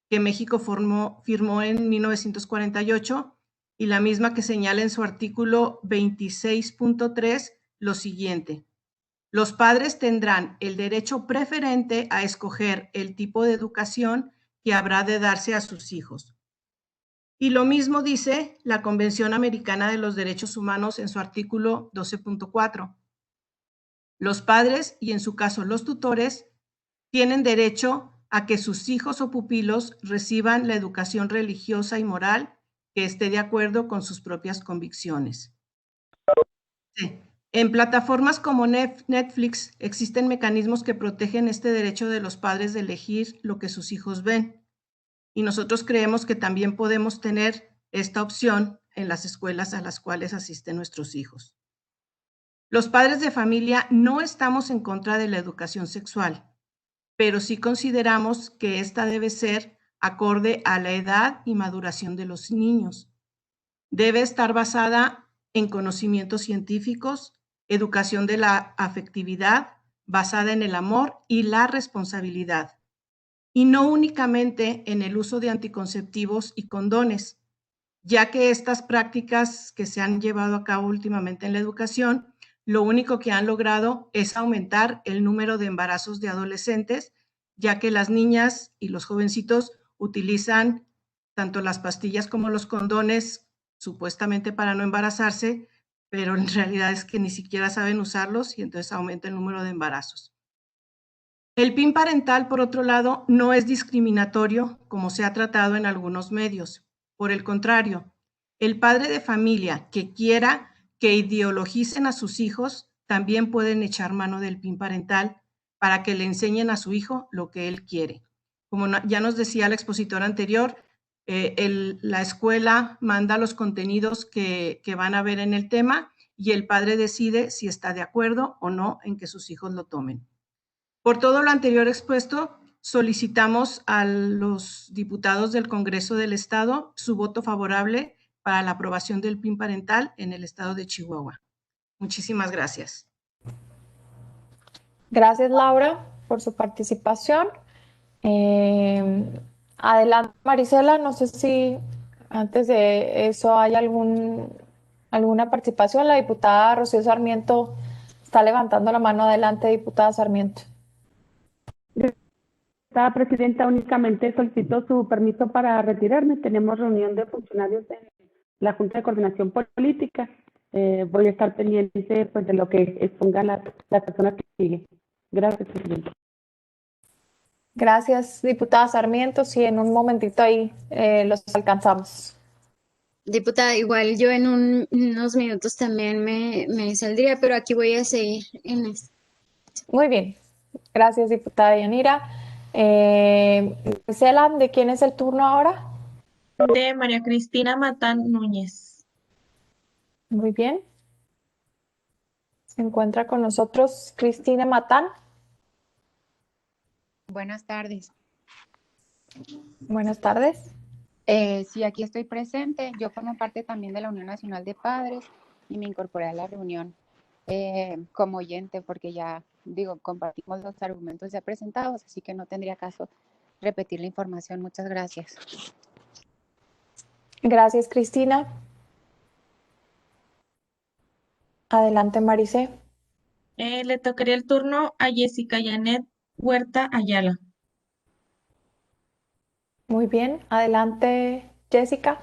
que México firmó en 1948 y la misma que señala en su artículo 26.3 lo siguiente: los padres tendrán el derecho preferente a escoger el tipo de educación que habrá de darse a sus hijos. Y lo mismo dice la Convención Americana de los Derechos Humanos en su artículo 12.4. Los padres, y en su caso los tutores, tienen derecho a que sus hijos o pupilos reciban la educación religiosa y moral que esté de acuerdo con sus propias convicciones. Sí. En plataformas como Netflix existen mecanismos que protegen este derecho de los padres de elegir lo que sus hijos ven. Y nosotros creemos que también podemos tener esta opción en las escuelas a las cuales asisten nuestros hijos. Los padres de familia no estamos en contra de la educación sexual, pero sí consideramos que esta debe ser acorde a la edad y maduración de los niños. Debe estar basada en conocimientos científicos, educación de la afectividad, basada en el amor y la responsabilidad, y no únicamente en el uso de anticonceptivos y condones, ya que estas prácticas que se han llevado a cabo últimamente en la educación, lo único que han logrado es aumentar el número de embarazos de adolescentes, ya que las niñas y los jovencitos utilizan tanto las pastillas como los condones, supuestamente para no embarazarse, pero en realidad es que ni siquiera saben usarlos y entonces aumenta el número de embarazos. El PIN parental, por otro lado, no es discriminatorio como se ha tratado en algunos medios. Por el contrario, el padre de familia que quiera que ideologicen a sus hijos también pueden echar mano del PIN parental para que le enseñen a su hijo lo que él quiere. Como ya nos decía el expositor anterior, la escuela manda los contenidos que van a ver en el tema y el padre decide si está de acuerdo o no en que sus hijos lo tomen. Por todo lo anterior expuesto, solicitamos a los diputados del Congreso del Estado su voto favorable para la aprobación del PIN parental en el estado de Chihuahua. Muchísimas gracias. Gracias, Laura, por su participación. Adelante, Marisela, no sé si antes de eso hay alguna participación. La diputada Rocío Sarmiento está levantando la mano. Adelante, diputada Sarmiento. Presidenta, únicamente solicito su permiso para retirarme. Tenemos reunión de funcionarios en la Junta de Coordinación Política. Voy a estar pendiente pues, de lo que expongan las personas que siguen. Gracias, Presidenta. Gracias, diputada Sarmiento. Sí, en un momentito ahí los alcanzamos. Diputada, igual yo en unos minutos también me saldría, pero aquí voy a seguir en esto. Muy bien. Gracias, diputada Yanira. Marcela, ¿de quién es el turno ahora? De María Cristina Matán Núñez. Muy bien. Se encuentra con nosotros Cristina Matán. Buenas tardes. Buenas tardes. Sí, aquí estoy presente. Yo formo parte también de la Unión Nacional de Padres y me incorporé a la reunión como oyente porque ya, compartimos los argumentos ya presentados, así que no tendría caso repetir la información. Muchas gracias. Gracias, Cristina. Adelante, Maricé. Le tocaría el turno a Jessica Janet Huerta Ayala. Muy bien. Adelante, Jessica.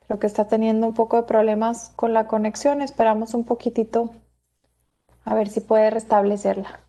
Creo que está teniendo un poco de problemas con la conexión. Esperamos un poquitito a ver si puede restablecerla.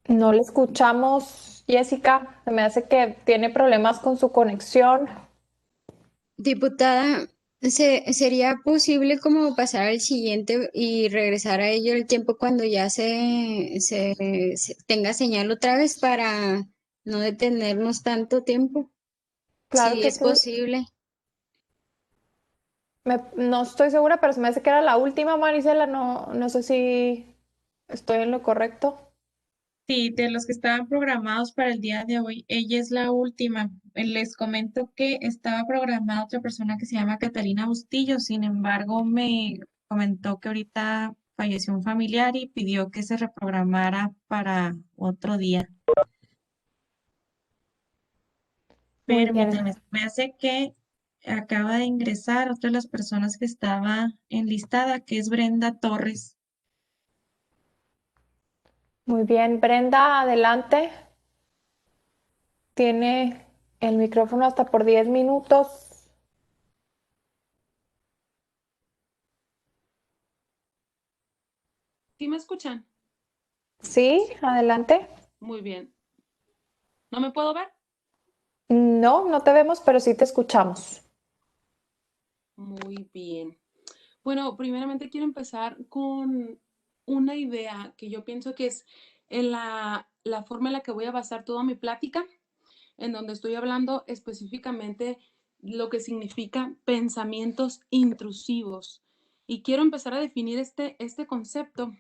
No le escuchamos, Jessica. Se me hace que tiene problemas con su conexión. Diputada, ¿sería posible como pasar al siguiente y regresar a ello el tiempo cuando ya se tenga señal otra vez para no detenernos tanto tiempo? Claro Si que es sí. posible. No estoy segura, pero se me hace que era la última, Marisela. No sé si estoy en lo correcto. Sí, de los que estaban programados para el día de hoy, ella es la última. Les comento que estaba programada otra persona que se llama Catalina Bustillo, sin embargo, me comentó que ahorita falleció un familiar y pidió que se reprogramara para otro día. Muy bien. Permítanme, me hace que acaba de ingresar otra de las personas que estaba enlistada, que es Brenda Torres. Muy bien, Brenda, adelante. Tiene el micrófono hasta por 10 minutos. ¿Sí me escuchan? Sí, adelante. Muy bien. ¿No me puedo ver? No te vemos, pero sí te escuchamos. Muy bien. Bueno, primeramente quiero empezar con una idea que yo pienso que es en la forma en la que voy a basar toda mi plática, en donde estoy hablando específicamente lo que significa pensamientos intrusivos. Y quiero empezar a definir este concepto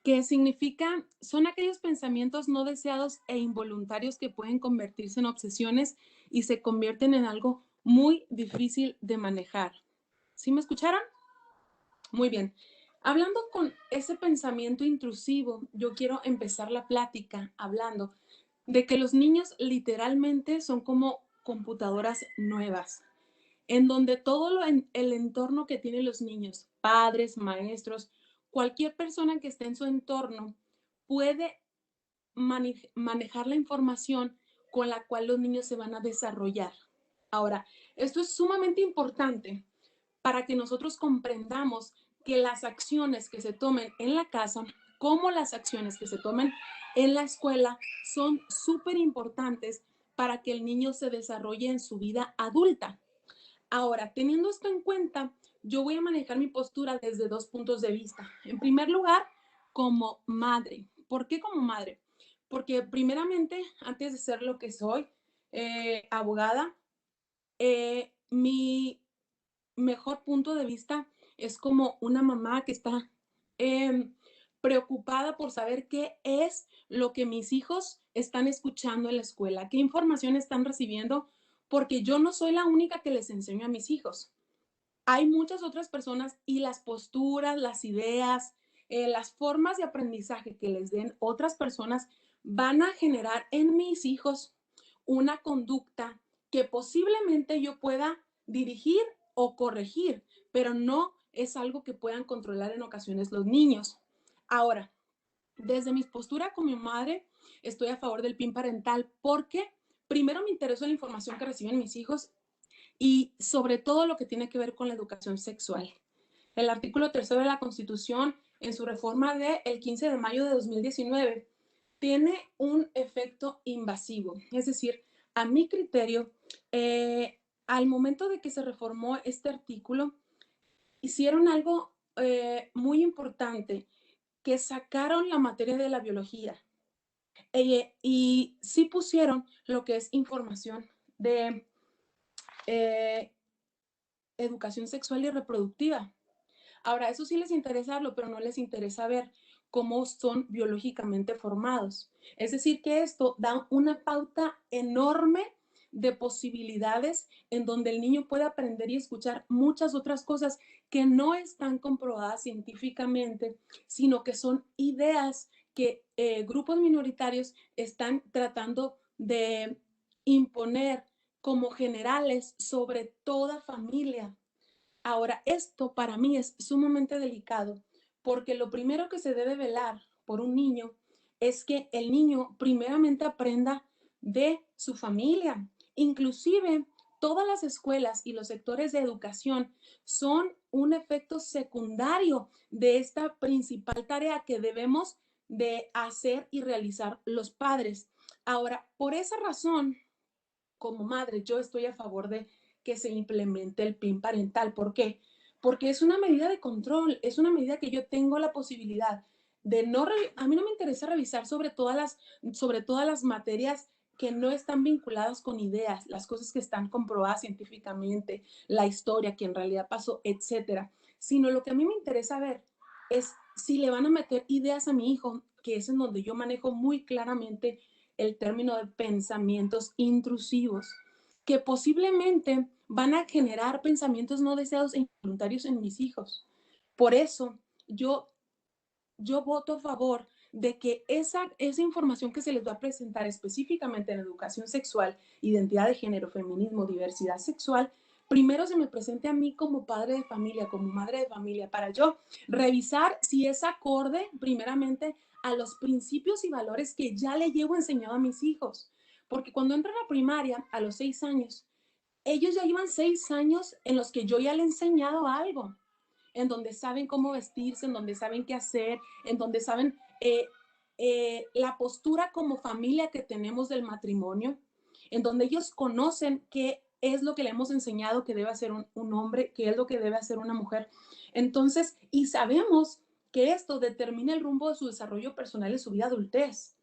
que significa, son aquellos pensamientos no deseados e involuntarios que pueden convertirse en obsesiones y se convierten en algo muy difícil de manejar. ¿Sí me escucharon? Muy bien. Hablando con ese pensamiento intrusivo, yo quiero empezar la plática hablando de que los niños literalmente son como computadoras nuevas, en donde todo el entorno que tienen los niños, padres, maestros, cualquier persona que esté en su entorno, puede manejar la información con la cual los niños se van a desarrollar. Ahora, esto es sumamente importante para que nosotros comprendamos que las acciones que se tomen en la casa, como las acciones que se tomen en la escuela, son súper importantes para que el niño se desarrolle en su vida adulta. Ahora, teniendo esto en cuenta, yo voy a manejar mi postura desde dos puntos de vista. En primer lugar, como madre. ¿Por qué como madre? Porque primeramente, antes de ser lo que soy, abogada, mi mejor punto de vista es como una mamá que está preocupada por saber qué es lo que mis hijos están escuchando en la escuela, qué información están recibiendo, porque yo no soy la única que les enseño a mis hijos. Hay muchas otras personas y las posturas, las ideas, las formas de aprendizaje que les den otras personas van a generar en mis hijos una conducta que posiblemente yo pueda dirigir o corregir, pero no es algo que puedan controlar en ocasiones los niños. Ahora, desde mi postura como madre, estoy a favor del PIN parental porque primero me interesó la información que reciben mis hijos y sobre todo lo que tiene que ver con la educación sexual. El artículo 3 de la Constitución, en su reforma del 15 de mayo de 2019, tiene un efecto invasivo. Es decir, a mi criterio, al momento de que se reformó este artículo, hicieron algo muy importante, que sacaron la materia de la biología y sí pusieron lo que es información de educación sexual y reproductiva. Ahora, eso sí les interesa verlo, pero no les interesa ver cómo son biológicamente formados. Es decir, que esto da una pauta enorme de posibilidades en donde el niño puede aprender y escuchar muchas otras cosas que no están comprobadas científicamente, sino que son ideas que grupos minoritarios están tratando de imponer como generales sobre toda familia. Ahora, esto para mí es sumamente delicado porque lo primero que se debe velar por un niño es que el niño primeramente aprenda de su familia. Inclusive, todas las escuelas y los sectores de educación son un efecto secundario de esta principal tarea que debemos de hacer y realizar los padres. Ahora, por esa razón, como madre, yo estoy a favor de que se implemente el PIN parental. ¿Por qué? Porque es una medida de control, es una medida que yo tengo la posibilidad de no, a mí no me interesa revisar sobre todas las materias que no están vinculadas con ideas, las cosas que están comprobadas científicamente, la historia, que en realidad pasó, etcétera, sino lo que a mí me interesa ver es si le van a meter ideas a mi hijo, que es en donde yo manejo muy claramente el término de pensamientos intrusivos, que posiblemente van a generar pensamientos no deseados e involuntarios en mis hijos. Por eso yo voto a favor de que esa información que se les va a presentar específicamente en educación sexual, identidad de género, feminismo, diversidad sexual, primero se me presente a mí como padre de familia, como madre de familia, para yo revisar si es acorde primeramente a los principios y valores que ya le llevo enseñado a mis hijos. Porque cuando entran a primaria a los 6 años, ellos ya llevan 6 años en los que yo ya le he enseñado algo, en donde saben cómo vestirse, en donde saben qué hacer, en donde saben la postura como familia que tenemos del matrimonio, en donde ellos conocen qué es lo que le hemos enseñado que debe hacer un hombre, qué es lo que debe hacer una mujer. Entonces, y sabemos que esto determina el rumbo de su desarrollo personal y su vida adultez.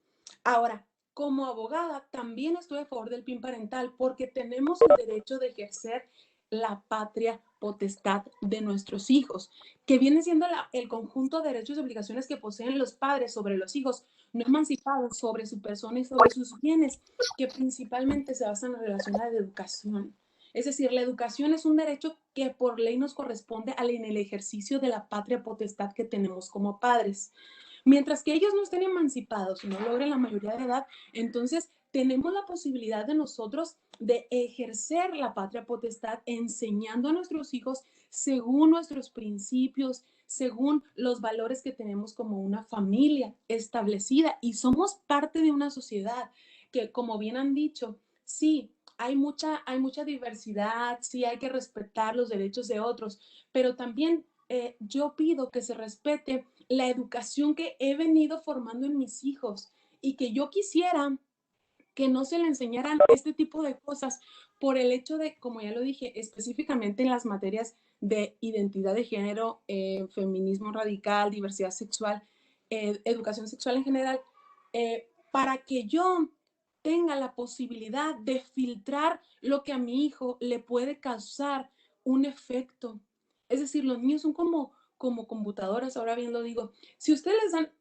Ahora, como abogada, también estoy a favor del PIN parental porque tenemos el derecho de ejercer la patria potestad de nuestros hijos, que viene siendo el conjunto de derechos y obligaciones que poseen los padres sobre los hijos no emancipados, sobre su persona y sobre sus bienes, que principalmente se basan en relación a la educación. Es decir, la educación es un derecho que por ley nos corresponde en el ejercicio de la patria potestad que tenemos como padres. Mientras que ellos no estén emancipados y no logren la mayoría de edad, entonces tenemos la posibilidad de nosotros de ejercer la patria potestad enseñando a nuestros hijos según nuestros principios, según los valores que tenemos como una familia establecida, y somos parte de una sociedad que, como bien han dicho, sí, hay mucha diversidad, sí hay que respetar los derechos de otros, pero también yo pido que se respete la educación que he venido formando en mis hijos, y que yo quisiera que no se le enseñaran este tipo de cosas por el hecho de, como ya lo dije, específicamente en las materias de identidad de género, feminismo radical, diversidad sexual, educación sexual en general, para que yo tenga la posibilidad de filtrar lo que a mi hijo le puede causar un efecto. Es decir, los niños son como computadoras, ahora bien lo digo. Si ustedes les dan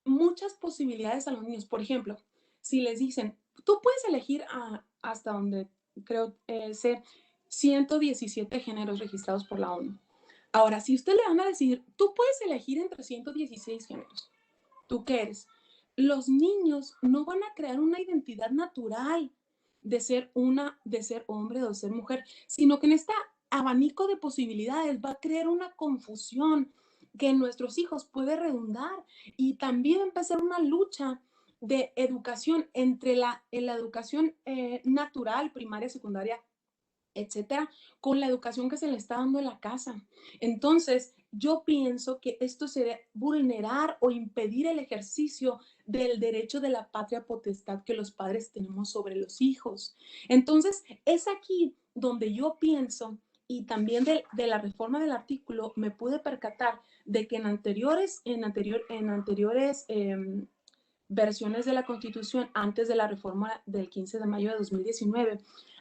muchas posibilidades a los niños, por ejemplo, si les dicen, tú puedes elegir hasta donde creo ser 117 géneros registrados por la ONU. Ahora, si usted le van a decir, tú puedes elegir entre 116 géneros, ¿tú qué eres? Los niños no van a crear una identidad natural de ser hombre o de ser mujer, sino que en este abanico de posibilidades va a crear una confusión que en nuestros hijos puede redundar, y también empezar una lucha de educación entre en la educación natural, primaria, secundaria, etcétera, con la educación que se le está dando en la casa. Entonces, yo pienso que esto sería vulnerar o impedir el ejercicio del derecho de la patria potestad que los padres tenemos sobre los hijos. Entonces, es aquí donde yo pienso, y también de la reforma del artículo, me pude percatar de que en anteriores versiones de la Constitución, antes de la reforma del 15 de mayo de 2019,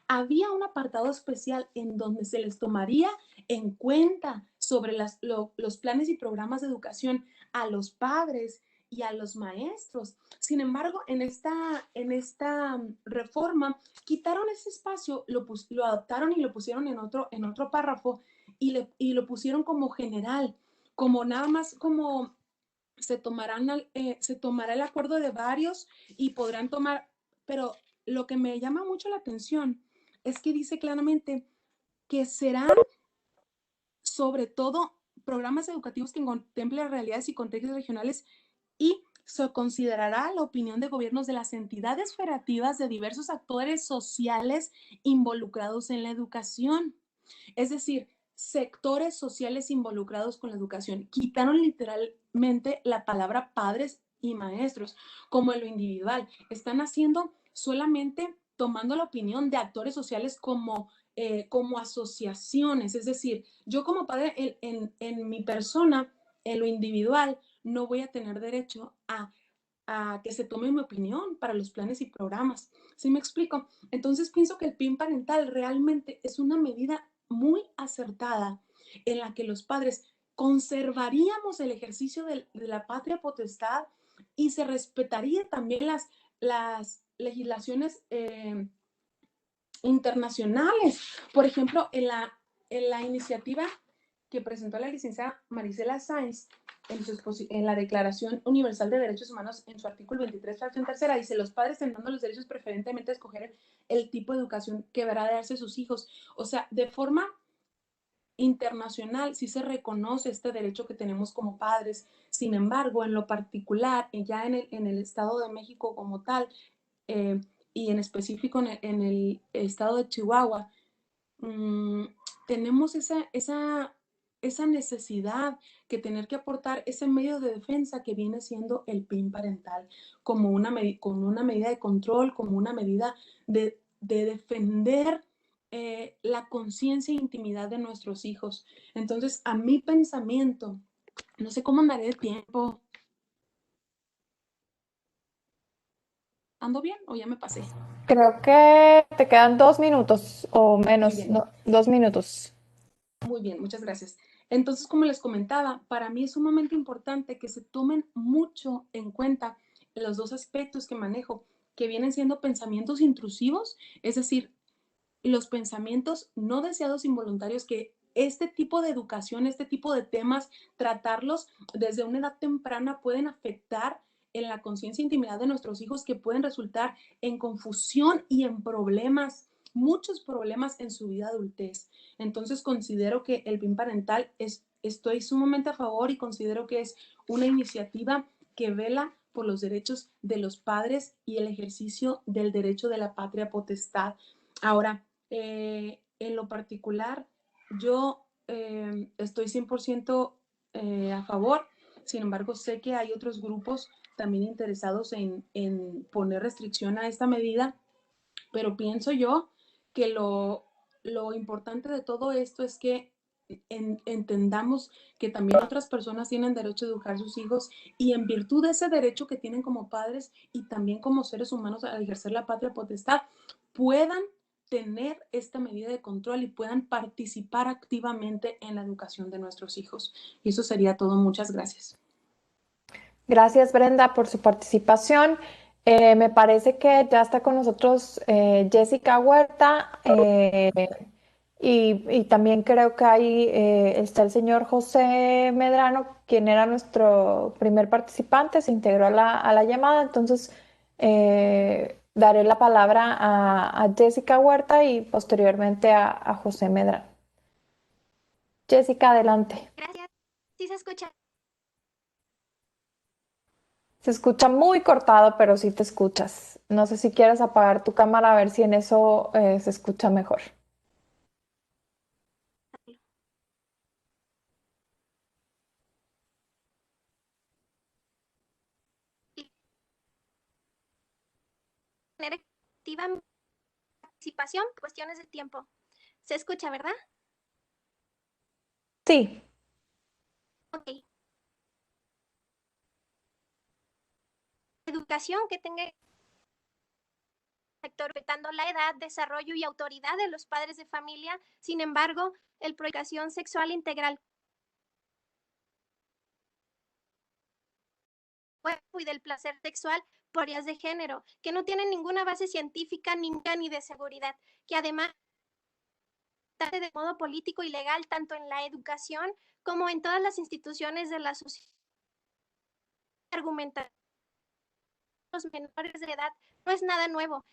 había un apartado especial en donde se les tomaría en cuenta sobre los planes y programas de educación a los padres y a los maestros. Sin embargo, en esta reforma quitaron ese espacio, lo adaptaron y lo pusieron en otro párrafo, y lo pusieron como general, como nada más como se tomará el acuerdo de varios y podrán tomar, pero lo que me llama mucho la atención es que dice claramente que serán sobre todo programas educativos que contemplen realidades y contextos regionales, y se considerará la opinión de gobiernos de las entidades federativas de diversos actores sociales involucrados en la educación. Es decir, sectores sociales involucrados con la educación. Quitaron literalmente la palabra padres y maestros como en lo individual. Están haciendo solamente tomando la opinión de actores sociales como asociaciones. Es decir, yo como padre en mi persona, en lo individual, no voy a tener derecho a que se tome mi opinión para los planes y programas. ¿Sí me explico? Entonces pienso que el PIN parental realmente es una medida muy acertada en la que los padres conservaríamos el ejercicio de la patria potestad, y se respetaría también las legislaciones internacionales. Por ejemplo, en la iniciativa que presentó la licenciada Marisela Sáenz en la Declaración Universal de Derechos Humanos, en su artículo 23, fracción tercera, dice: los padres tendrán los derechos preferentemente a escoger el tipo de educación que deberá de darse a sus hijos. O sea, de forma internacional sí se reconoce este derecho que tenemos como padres. Sin embargo, en lo particular, ya en el Estado de México como tal, eh, y en específico en el estado de Chihuahua, tenemos esa necesidad que tener que aportar ese medio de defensa que viene siendo el PIN parental, como una medida de control, como una medida de defender la conciencia e intimidad de nuestros hijos. Entonces, a mi pensamiento, no sé cómo andaré de tiempo. ¿Ando bien o ya me pasé? Creo que te quedan 2 minutos o Muy menos, bien. no, 2 minutos. Muy bien, muchas gracias. Entonces, como les comentaba, para mí es sumamente importante que se tomen mucho en cuenta los dos aspectos que manejo, que vienen siendo pensamientos intrusivos, es decir, los pensamientos no deseados involuntarios, que este tipo de educación, este tipo de temas, tratarlos desde una edad temprana pueden afectar en la conciencia e intimidad de nuestros hijos, que pueden resultar en confusión y en problemas, muchos problemas en su vida adultez. Entonces considero que el PIN parental estoy sumamente a favor, y considero que es una iniciativa que vela por los derechos de los padres y el ejercicio del derecho de la patria potestad. Ahora, en lo particular, yo estoy 100% a favor. Sin embargo, sé que hay otros grupos también interesados en poner restricción a esta medida, pero pienso yo que lo importante de todo esto es que entendamos que también otras personas tienen derecho a educar a sus hijos, y en virtud de ese derecho que tienen como padres y también como seres humanos a ejercer la patria potestad, puedan tener esta medida de control y puedan participar activamente en la educación de nuestros hijos. Y eso sería todo. Muchas gracias. Gracias, Brenda, por su participación. Me parece que ya está con nosotros Jessica Huerta, y también creo que ahí está el señor José Medrano, quien era nuestro primer participante, se integró a la llamada. Entonces, daré la palabra a Jessica Huerta y posteriormente a José Medrano. Jessica, adelante. Gracias. ¿Sí se escucha? Se escucha muy cortado, pero sí te escuchas. No sé si quieres apagar tu cámara a ver si en eso se escucha mejor. Tener activa participación, cuestiones de tiempo. ¿Se escucha, verdad? Sí. Ok. Educación que tenga respetando la edad, desarrollo y autoridad de los padres de familia. Sin embargo, el educación sexual integral y del placer sexual por áreas de género, que no tienen ninguna base científica ni de seguridad, que además de modo político y legal tanto en la educación como en todas las instituciones de la sociedad. Argumentar los menores de edad no es nada nuevo.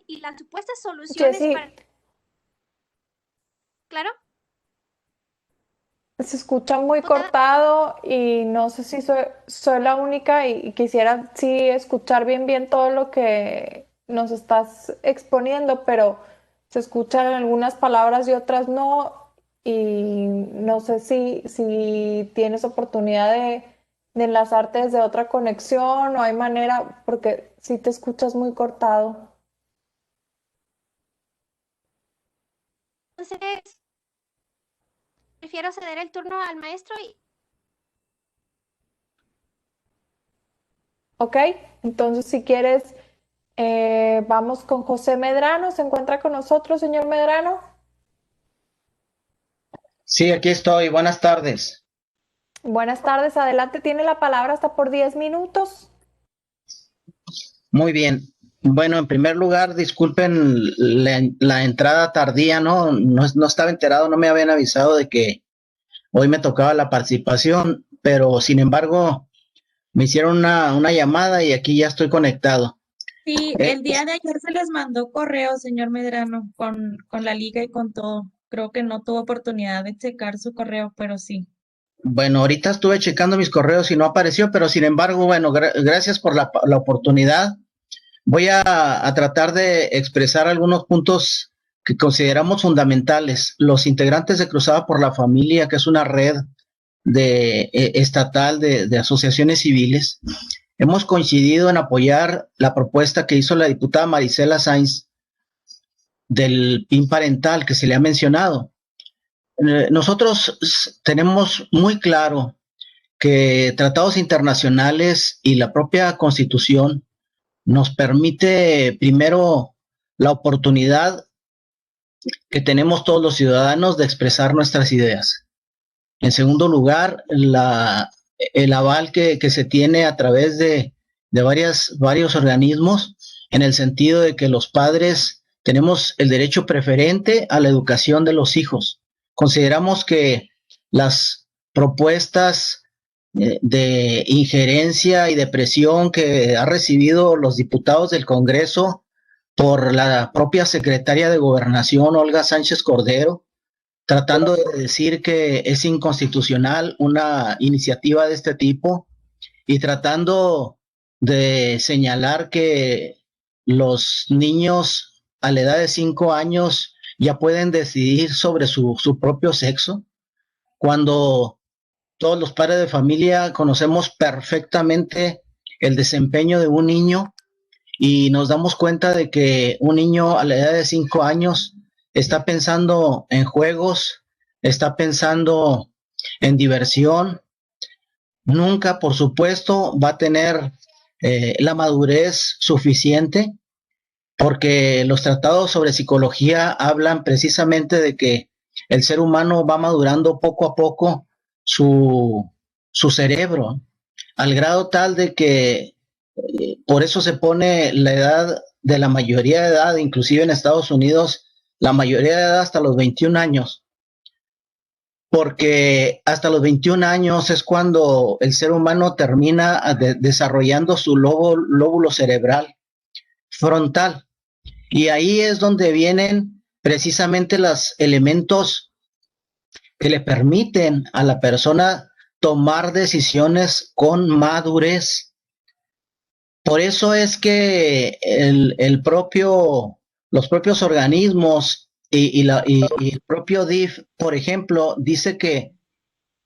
Y las supuestas soluciones Jessy, para... ¿Claro? se escucha muy cortado y no sé si soy la única y quisiera sí escuchar bien todo lo que nos estás exponiendo, pero se escuchan algunas palabras y otras no, y no sé si tienes oportunidad de enlazarte desde otra conexión o hay manera, porque sí te escuchas muy cortado. Entonces, prefiero ceder el turno al maestro y... Ok, entonces si quieres, vamos con José Medrano. ¿Se encuentra con nosotros, señor Medrano? Sí, aquí estoy. Buenas tardes. Buenas tardes, adelante, tiene la palabra hasta por 10 minutos. Muy bien. Bueno, en primer lugar, disculpen la entrada tardía, ¿no? No estaba enterado, no me habían avisado de que hoy me tocaba la participación, pero sin embargo, me hicieron una llamada y aquí ya estoy conectado. Sí, el día de ayer se les mandó correo, señor Medrano, con la liga y con todo. Creo que no tuvo oportunidad de checar su correo, pero sí. Bueno, ahorita estuve checando mis correos y no apareció, pero sin embargo, bueno, gracias por la oportunidad. Voy a tratar de expresar algunos puntos que consideramos fundamentales. Los integrantes de Cruzada por la Familia, que es una red estatal de asociaciones civiles, hemos coincidido en apoyar la propuesta que hizo la diputada Marisela Sáenz del PIN parental que se le ha mencionado. Nosotros tenemos muy claro que tratados internacionales y la propia Constitución nos permite primero la oportunidad que tenemos todos los ciudadanos de expresar nuestras ideas. En segundo lugar, el aval que se tiene a través de varios organismos, en el sentido de que los padres tenemos el derecho preferente a la educación de los hijos. Consideramos que las propuestas de injerencia y de presión que han recibido los diputados del Congreso por la propia secretaria de Gobernación, Olga Sánchez Cordero, tratando de decir que es inconstitucional una iniciativa de este tipo y tratando de señalar que los niños a la edad de 5 años ya pueden decidir sobre su propio sexo, cuando todos los padres de familia conocemos perfectamente el desempeño de un niño y nos damos cuenta de que un niño a la edad de 5 años está pensando en juegos, está pensando en diversión. Nunca, por supuesto, va a tener la madurez suficiente, porque los tratados sobre psicología hablan precisamente de que el ser humano va madurando poco a poco su cerebro, al grado tal de que por eso se pone la edad de la mayoría de edad, inclusive en Estados Unidos, la mayoría de edad hasta los 21 años, porque hasta los 21 años es cuando el ser humano termina desarrollando su lóbulo cerebral frontal, y ahí es donde vienen precisamente los elementos que le permiten a la persona tomar decisiones con madurez. Por eso es que los propios organismos y el propio DIF, por ejemplo, dice que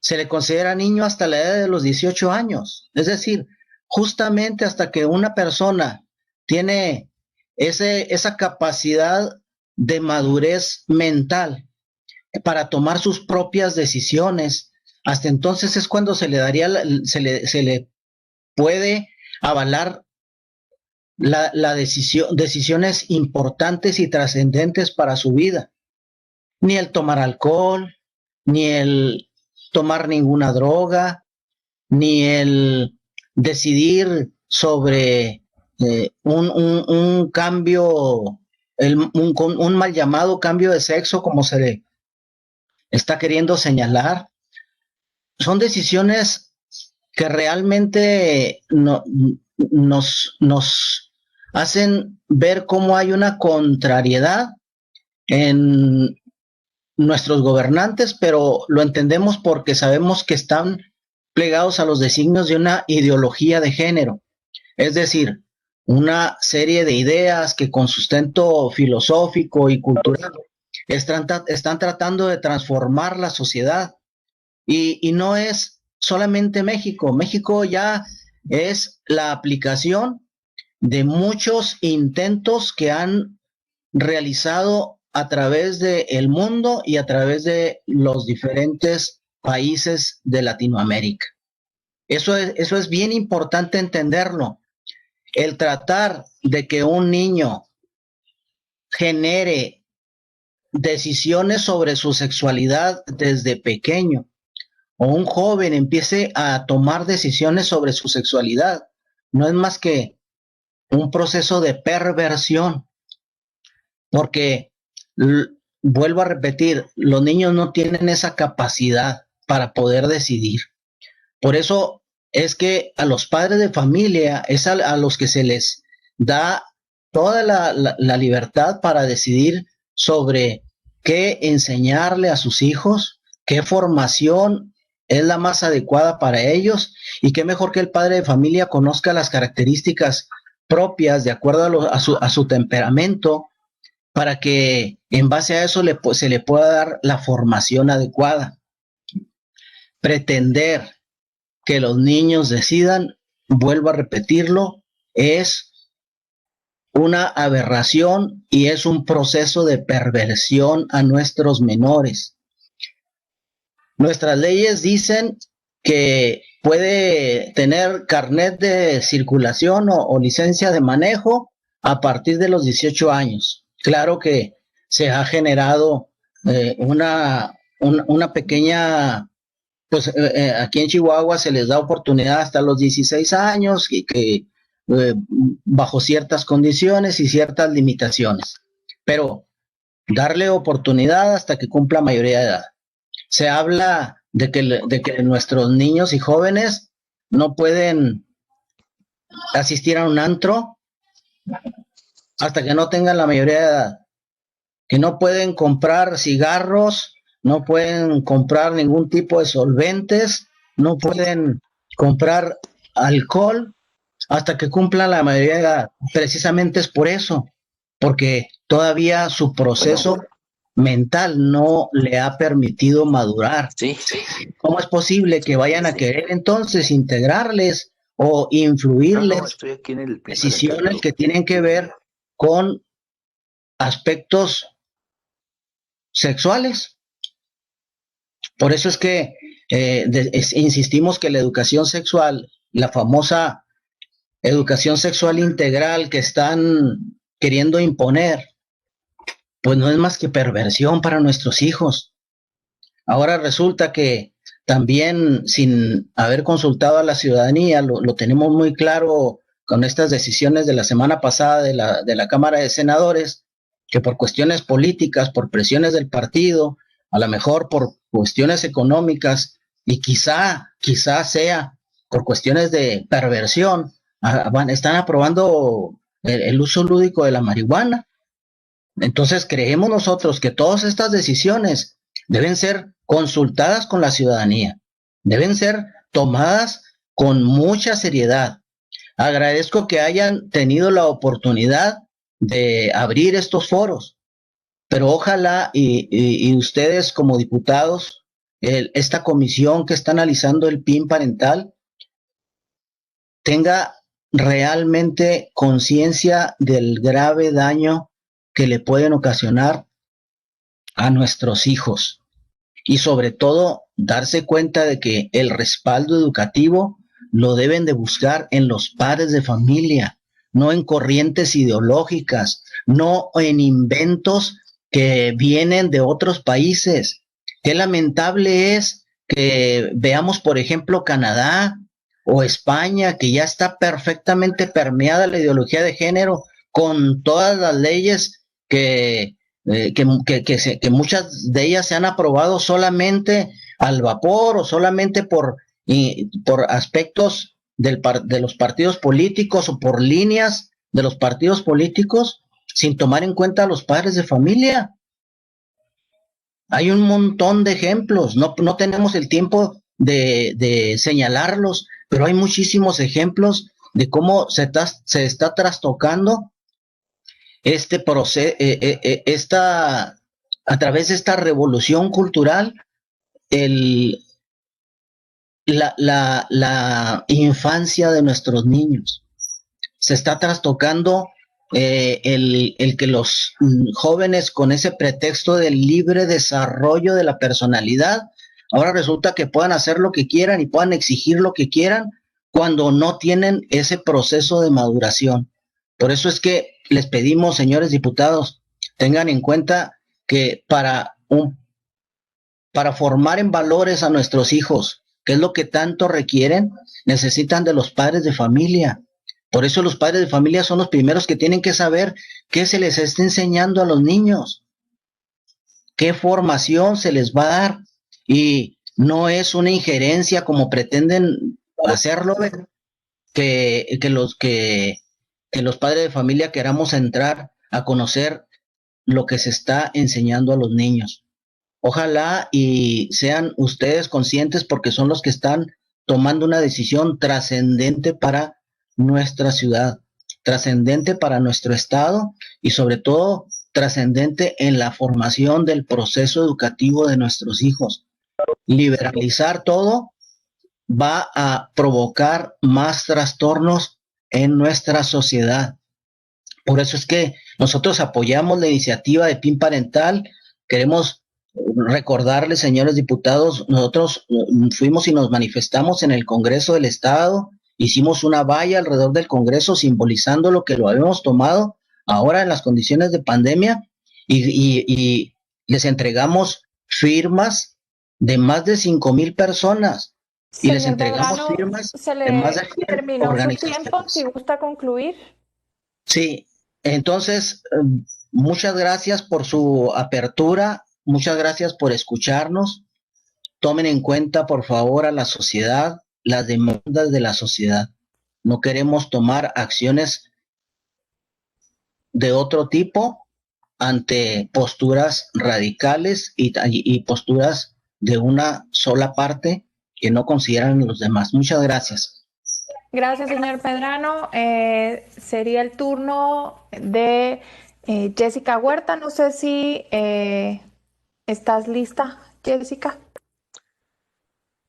se le considera niño hasta la edad de los 18 años. Es decir, justamente hasta que una persona tiene esa capacidad de madurez mental para tomar sus propias decisiones, hasta entonces es cuando se le puede avalar la decisiones importantes y trascendentes para su vida. Ni el tomar alcohol, ni el tomar ninguna droga, ni el decidir sobre un cambio, un mal llamado cambio de sexo, como se le está queriendo señalar. Son decisiones que realmente nos hacen ver cómo hay una contrariedad en nuestros gobernantes, pero lo entendemos porque sabemos que están plegados a los designios de una ideología de género, es decir, una serie de ideas que con sustento filosófico y cultural están tratando de transformar la sociedad. Y no es solamente México. México ya es la aplicación de muchos intentos que han realizado a través del mundo y a través de los diferentes países de Latinoamérica. Eso es bien importante entenderlo. El tratar de que un niño genere decisiones sobre su sexualidad desde pequeño, o un joven empiece a tomar decisiones sobre su sexualidad, no es más que un proceso de perversión, porque vuelvo a repetir, los niños no tienen esa capacidad para poder decidir. Por eso es que a los padres de familia es a los que se les da toda la libertad para decidir sobre qué enseñarle a sus hijos, qué formación es la más adecuada para ellos, y qué mejor que el padre de familia conozca las características propias de acuerdo a su temperamento, para que en base a eso se le pueda dar la formación adecuada. Pretender que los niños decidan, vuelvo a repetirlo, es una aberración y es un proceso de perversión a nuestros menores. Nuestras leyes dicen que puede tener carnet de circulación o licencia de manejo a partir de los 18 años. Claro que se ha generado una pequeña, pues aquí en Chihuahua se les da oportunidad hasta los 16 años y que bajo ciertas condiciones y ciertas limitaciones, pero darle oportunidad hasta que cumpla mayoría de edad. Se habla de que nuestros niños y jóvenes no pueden asistir a un antro hasta que no tengan la mayoría de edad, que no pueden comprar cigarros, no pueden comprar ningún tipo de solventes, no pueden comprar alcohol hasta que cumplan la mayoría de edad. Precisamente es por eso, porque todavía su proceso mental no le ha permitido madurar. Sí. ¿Cómo es posible que vayan a querer entonces integrarles o influirles estoy aquí en el decisiones que tienen que ver con aspectos sexuales? Por eso es que insistimos que la educación sexual, la famosa educación sexual integral que están queriendo imponer, pues no es más que perversión para nuestros hijos. Ahora resulta que también, sin haber consultado a la ciudadanía, lo tenemos muy claro con estas decisiones de la semana pasada de la Cámara de Senadores, que por cuestiones políticas, por presiones del partido, a lo mejor por cuestiones económicas y quizá sea por cuestiones de perversión, están aprobando el uso lúdico de la marihuana. Entonces creemos nosotros que todas estas decisiones deben ser consultadas con la ciudadanía, deben ser tomadas con mucha seriedad. Agradezco que hayan tenido la oportunidad de abrir estos foros, pero ojalá y ustedes como diputados, esta comisión que está analizando el PIN parental, tenga realmente conciencia del grave daño que le pueden ocasionar a nuestros hijos y sobre todo darse cuenta de que el respaldo educativo lo deben de buscar en los padres de familia, no en corrientes ideológicas, no en inventos que vienen de otros países. Qué lamentable es que veamos, por ejemplo, Canadá o España, que ya está perfectamente permeada la ideología de género con todas las leyes que muchas de ellas se han aprobado solamente al vapor o solamente por aspectos de los partidos políticos o por líneas de los partidos políticos, sin tomar en cuenta a los padres de familia. Hay un montón de ejemplos, no tenemos el tiempo de señalarlos, pero hay muchísimos ejemplos de cómo se está trastocando este proceso, a través de esta revolución cultural, la infancia de nuestros niños. Se está trastocando el que los jóvenes, con ese pretexto del libre desarrollo de la personalidad, ahora resulta que puedan hacer lo que quieran y puedan exigir lo que quieran cuando no tienen ese proceso de maduración. Por eso es que les pedimos, señores diputados, tengan en cuenta que para formar en valores a nuestros hijos, que es lo que tanto requieren, necesitan de los padres de familia. Por eso los padres de familia son los primeros que tienen que saber qué se les está enseñando a los niños, qué formación se les va a dar, y no es una injerencia como pretenden hacerlo, que los padres de familia queramos entrar a conocer lo que se está enseñando a los niños. Ojalá y sean ustedes conscientes, porque son los que están tomando una decisión trascendente para nuestra ciudad, trascendente para nuestro estado y sobre todo trascendente en la formación del proceso educativo de nuestros hijos. Liberalizar todo va a provocar más trastornos en nuestra sociedad. Por eso es que nosotros apoyamos la iniciativa de PIN parental. Queremos recordarles, señores diputados, nosotros fuimos y nos manifestamos en el Congreso del Estado, hicimos una valla alrededor del Congreso simbolizando lo que lo habíamos tomado ahora en las condiciones de pandemia, y les entregamos firmas de más de 5,000 personas y les Señor entregamos Medrano, firmas se de más de le 100 terminó su tiempo, organizaciones. si gusta concluir. Sí, entonces, muchas gracias por su apertura, muchas gracias por escucharnos. Tomen en cuenta, por favor, a la sociedad, las demandas de la sociedad. No queremos tomar acciones de otro tipo ante posturas radicales y posturas de una sola parte que no consideran los demás. Muchas gracias. Gracias, señor Medrano. Sería el turno de Jessica Huerta. No sé si estás lista, Jessica.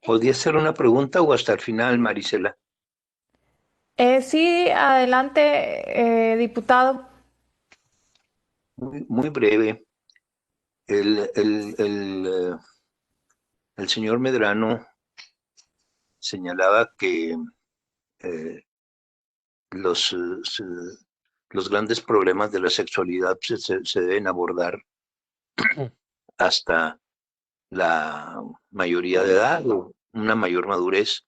¿Podría hacer una pregunta o hasta el final, Marisela? Sí, adelante, diputado. Muy breve. El señor Medrano señalaba que los grandes problemas de la sexualidad se deben abordar hasta la mayoría de edad o una mayor madurez.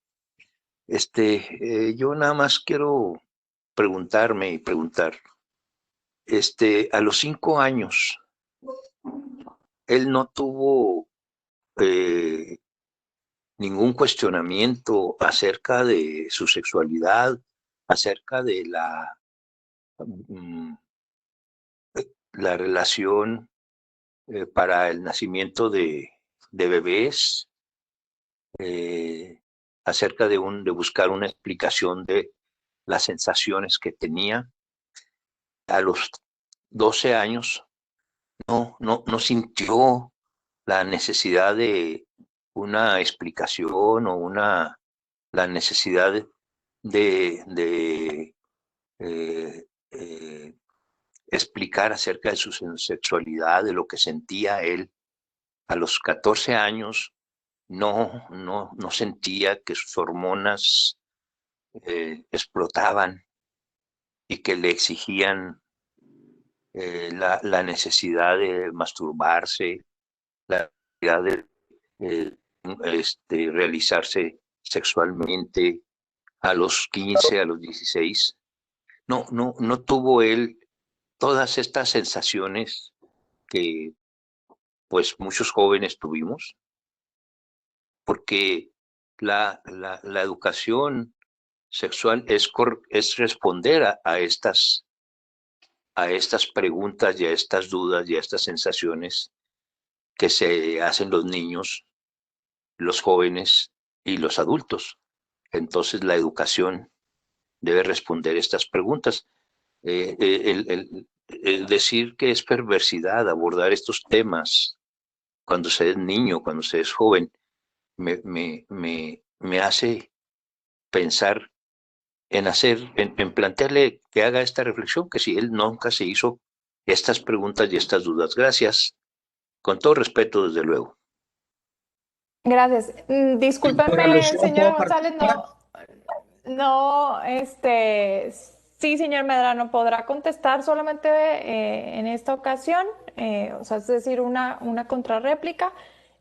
Yo nada más quiero preguntarme y preguntar, a los 5 años, él no tuvo ningún cuestionamiento acerca de su sexualidad, acerca de la relación para el nacimiento de bebés, acerca de buscar una explicación de las sensaciones que tenía. A los 12 años no sintió la necesidad de una explicación o la necesidad de explicar acerca de su sexualidad, de lo que sentía él. A los 14 años no sentía que sus hormonas explotaban y que le exigían la necesidad de masturbarse, la necesidad de realizarse sexualmente a los 15, a los 16. No tuvo él todas estas sensaciones que pues muchos jóvenes tuvimos, porque la educación sexual es responder a estas preguntas y a estas dudas y a estas sensaciones que se hacen los niños, los jóvenes y los adultos. Entonces la educación debe responder estas preguntas. El decir que es perversidad abordar estos temas cuando se es niño, cuando se es joven, me hace pensar en plantearle que haga esta reflexión, que si él nunca se hizo estas preguntas y estas dudas. Gracias. Con todo respeto, desde luego. Gracias. Discúlpeme, señora González, sí, señor Medrano, podrá contestar solamente en esta ocasión, o sea, es decir, una contrarréplica,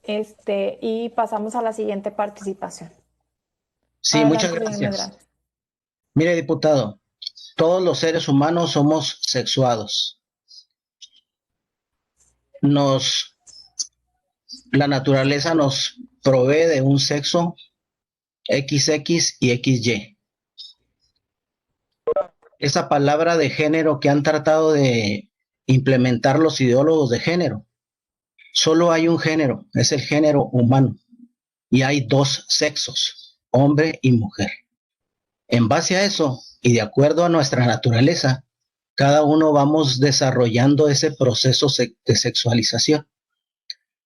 y pasamos a la siguiente participación. Sí, Adelante, muchas señor gracias. Medrano. Mire, diputado, todos los seres humanos somos sexuados. La naturaleza nos provee de un sexo XX y XY. Esa palabra de género que han tratado de implementar los ideólogos de género, solo hay un género, es el género humano, y hay 2 sexos, hombre y mujer. En base a eso, y de acuerdo a nuestra naturaleza, cada uno vamos desarrollando ese proceso de sexualización.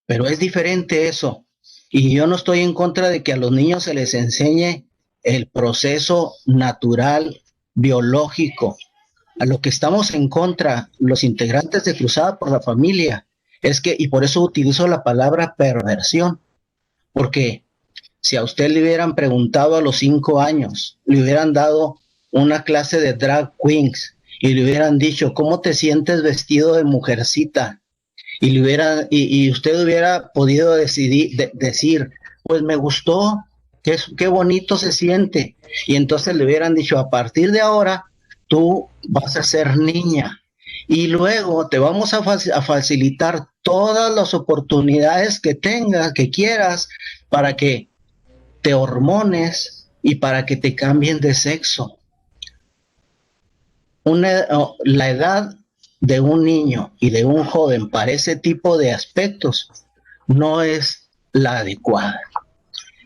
Pero es diferente eso. Y yo no estoy en contra de que a los niños se les enseñe el proceso natural, biológico. A lo que estamos en contra, los integrantes de Cruzada por la Familia, es que, y por eso utilizo la palabra perversión, porque si a usted le hubieran preguntado a los 5 años, le hubieran dado una clase de drag queens y le hubieran dicho, ¿cómo te sientes vestido de mujercita? y usted hubiera podido decir, pues me gustó, qué bonito se siente. Y entonces le hubieran dicho, a partir de ahora, tú vas a ser niña. Y luego te vamos a facilitar todas las oportunidades que tengas, que quieras, para que te hormones y para que te cambien de sexo. La edad de un niño y de un joven para ese tipo de aspectos no es la adecuada.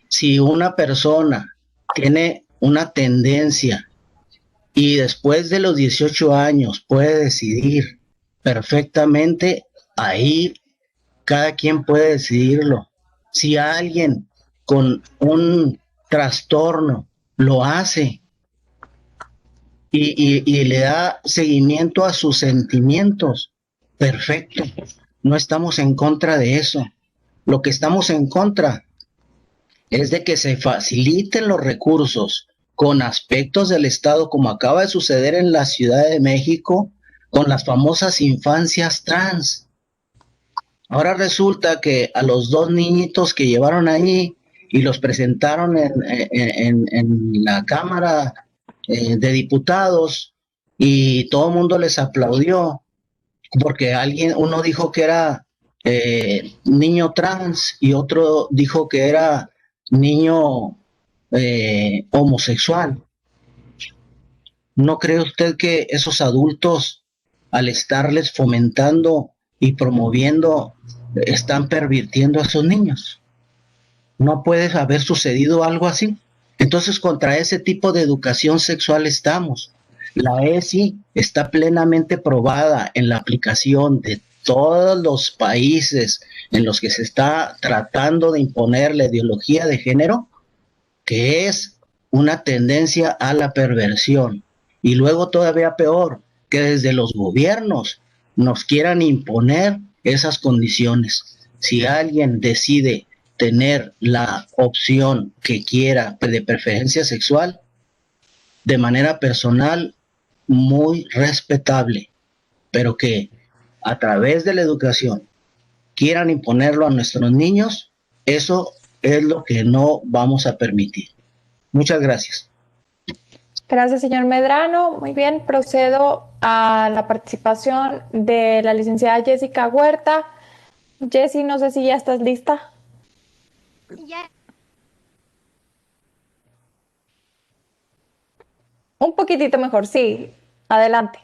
Si una persona tiene una tendencia y después de los 18 años puede decidir perfectamente, ahí cada quien puede decidirlo. Si alguien con un trastorno lo hace y le da seguimiento a sus sentimientos, perfecto. No estamos en contra de eso. Lo que estamos en contra es de que se faciliten los recursos con aspectos del Estado, como acaba de suceder en la Ciudad de México, con las famosas infancias trans. Ahora resulta que a los dos niñitos que llevaron ahí y los presentaron en la Cámara de Diputados y todo el mundo les aplaudió porque uno dijo que era niño trans y otro dijo que era niño homosexual. ¿No cree usted que esos adultos, al estarles fomentando y promoviendo, están pervirtiendo a esos niños? ¿No puede haber sucedido algo así? Entonces, contra ese tipo de educación sexual estamos. La ESI está plenamente probada en la aplicación de todos los países en los que se está tratando de imponer la ideología de género, que es una tendencia a la perversión. Y luego todavía peor, que desde los gobiernos nos quieran imponer esas condiciones. Si alguien decide tener la opción que quiera de preferencia sexual, de manera personal, muy respetable, pero que a través de la educación quieran imponerlo a nuestros niños, eso es lo que no vamos a permitir. Muchas gracias. Gracias, señor Medrano. Muy bien, procedo a la participación de la licenciada Jessica Huerta. Jessy, no sé si ya estás lista. Ya. Un poquitito mejor, sí. Adelante.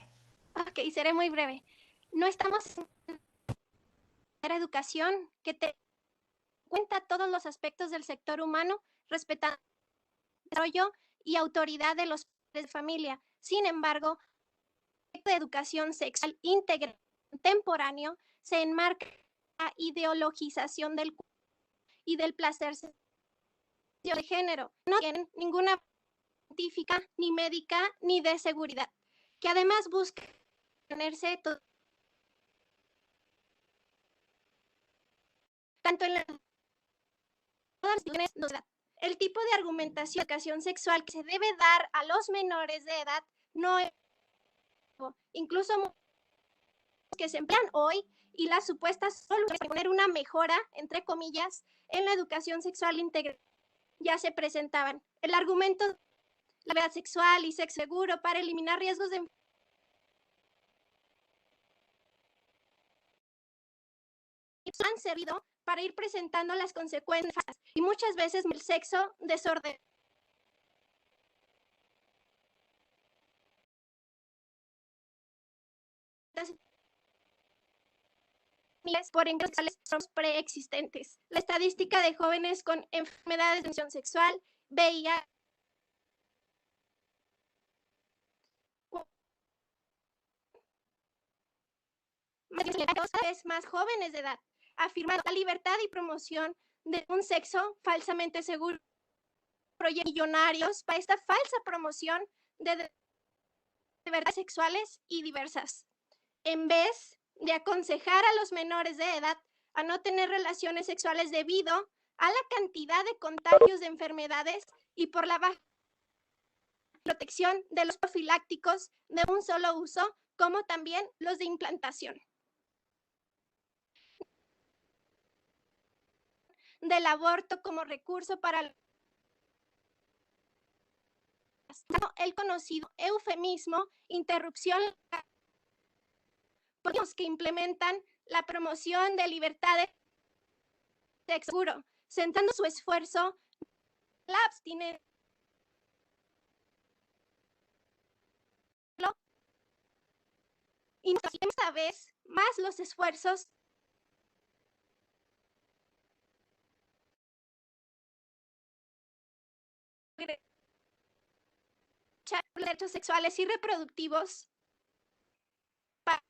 Ok, seré muy breve. No estamos en una educación que te cuenta todos los aspectos del sector humano, respetando el desarrollo y autoridad de los padres de familia. Sin embargo, el proyecto de educación sexual integral contemporáneo se enmarca en la ideologización del cuerpo y del placer de género. No tienen ninguna científica, ni médica, ni de seguridad, que además busca tenerse tanto en el tipo de argumentación de educación sexual que se debe dar a los menores de edad no es incluso que se emplean hoy y las supuestas soluciones para poner una mejora, entre comillas, en la educación sexual integral ya se presentaban. El argumento de la vida sexual y sexo seguro para eliminar riesgos de han servido para ir presentando las consecuencias y muchas veces el sexo desorden. Por enfermedades preexistentes. La estadística de jóvenes con enfermedades de transmisión sexual, VIH, más jóvenes de edad, afirmando la libertad y promoción de un sexo falsamente seguro. Proyectos millonarios para esta falsa promoción de verdades sexuales y diversas. En vez de aconsejar a los menores de edad a no tener relaciones sexuales debido a la cantidad de contagios de enfermedades y por la baja protección de los profilácticos de un solo uso, como también los de implantación. del aborto como recurso para el conocido eufemismo interrupción que implementan la promoción de libertad de sexo seguro, centrando su esfuerzo en la abstinencia y esta vez más los esfuerzos derechos sexuales y reproductivos para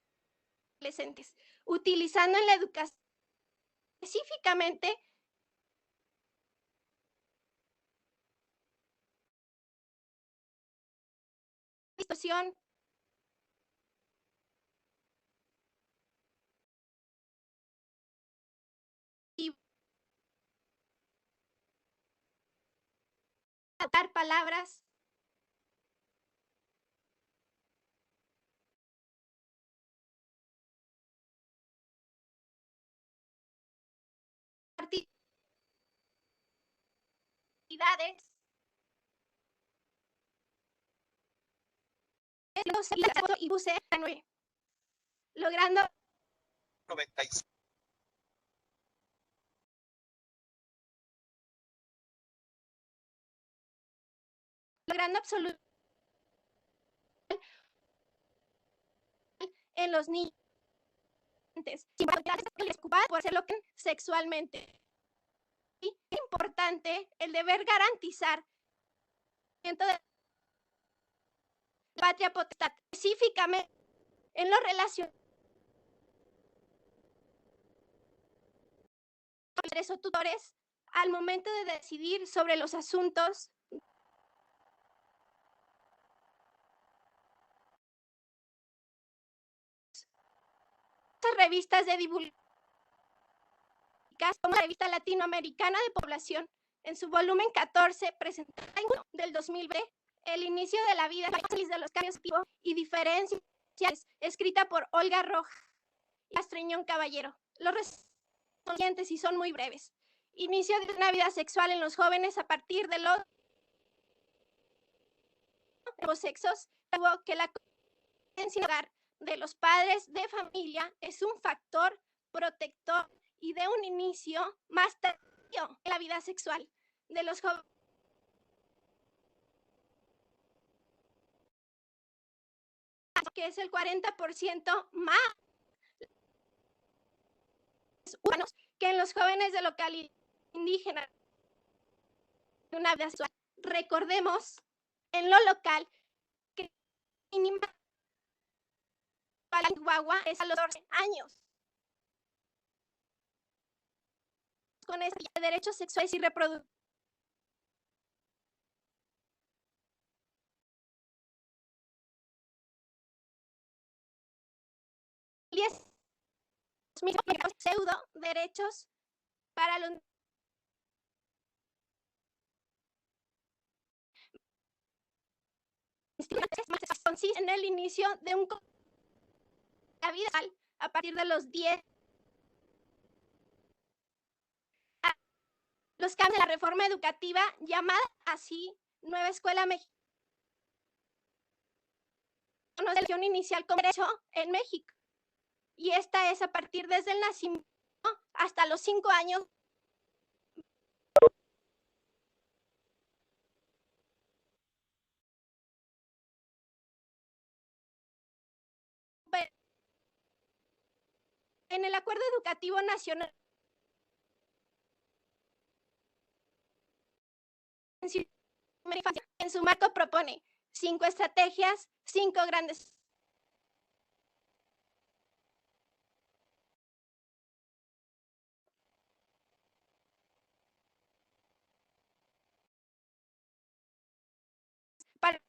adolescentes, utilizando en la educación específicamente situación y dar palabras actividades y puse logrando 96. absoluto en los niños por hacerlo sexualmente. Y es importante el deber garantizar de patria potestad, específicamente en lo relacionado o tutores al momento de decidir sobre los asuntos revistas de divulgación como la revista latinoamericana de población en su volumen 14 31 del 2020 el inicio de la vida de los cambios y diferencias escrita por Olga Roja y Astreñón Caballero. Los siguientes y son muy breves. Inicio de una vida sexual en los jóvenes a partir de los sexos, que la hogar de los padres de familia es un factor protector y de un inicio más tardío en la vida sexual de los jóvenes. Que es el 40% más humanos que en los jóvenes de localidad indígena. Una vida sexual. Recordemos en lo local que mínima para Chihuahua es a los 14 años. Con este de derechos sexuales y reproductivos. Pseudo derechos para los consiste en el inicio de un la vida a partir de los 10 los cambios de la reforma educativa llamada así Nueva Escuela Mexicana de educación inicial como derecho en México. Y esta es a partir desde el nacimiento hasta los 5 años. En el Acuerdo Educativo Nacional en su marco propone 5 estrategias, 5 grandes para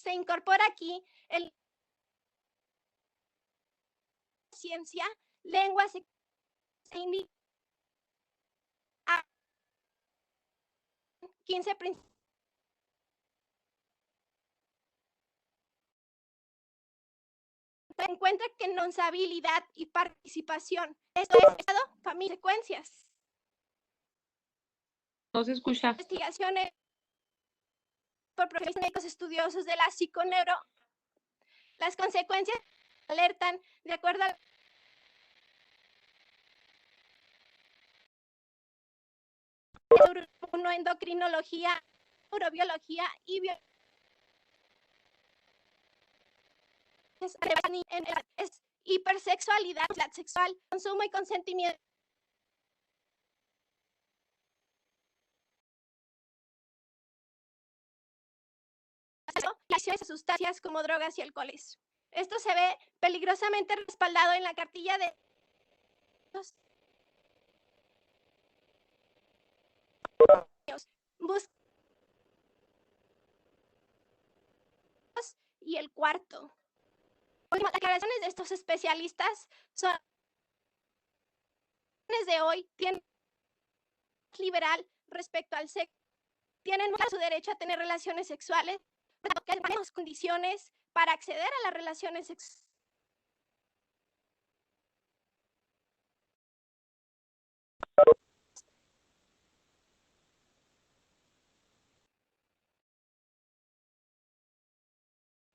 se incorpora aquí el ciencia, lenguas 15 principios. Encuentra que responsabilidad y participación. Esto es Estado, familia, consecuencias. No se escucha. Investigaciones por profesionales estudiosos de la psiconeuro. Las consecuencias alertan de acuerdo a endocrinología, neurobiología y biología. Es hipersexualidad sexual, consumo y consentimiento. Acciones de sustancias como drogas y alcoholes. Esto se ve peligrosamente respaldado en la cartilla de y el cuarto. Las declaraciones de estos especialistas son de hoy tienen liberal respecto al sexo, tienen su derecho a tener relaciones sexuales, que tenemos condiciones para acceder a las relaciones sexuales.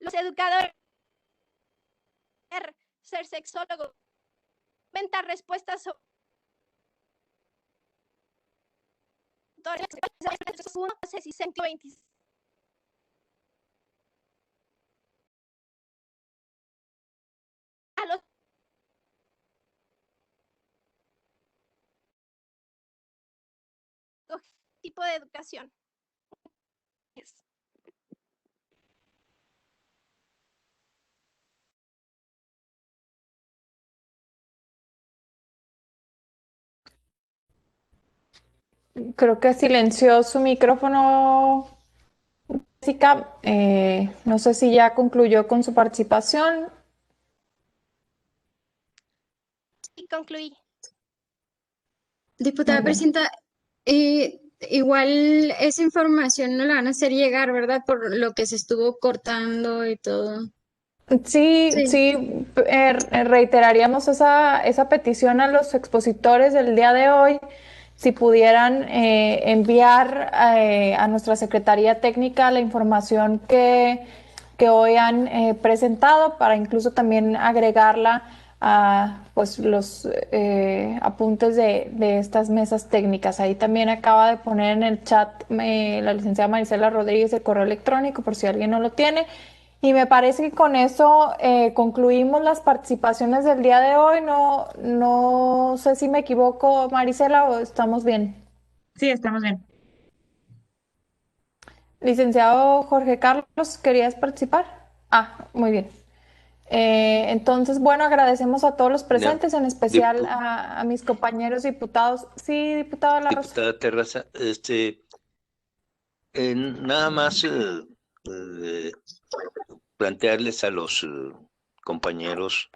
Los educadores ser sexólogo, inventar respuestas sobre 126. A los tipo de educación. Creo que silenció su micrófono, Jessica. No sé si ya concluyó con su participación. Y concluí. Diputada presidenta, igual esa información no la van a hacer llegar, ¿verdad? Por lo que se estuvo cortando y todo. Sí, reiteraríamos esa petición a los expositores del día de hoy, si pudieran enviar a nuestra Secretaría Técnica la información que hoy han presentado, para incluso también agregarla a pues, los apuntes de estas mesas técnicas. Ahí también acaba de poner en el chat la licenciada Marisela Rodríguez el correo electrónico, por si alguien no lo tiene. Y me parece que con eso concluimos las participaciones del día de hoy. No sé si me equivoco, Marisela, o estamos bien. Sí, estamos bien. Licenciado Jorge Carlos, ¿querías participar? Ah, muy bien. Entonces, bueno, agradecemos a todos los presentes, en especial a mis compañeros diputados. Sí, diputada La Rosa. Diputada Terraza, nada más plantearles a los compañeros,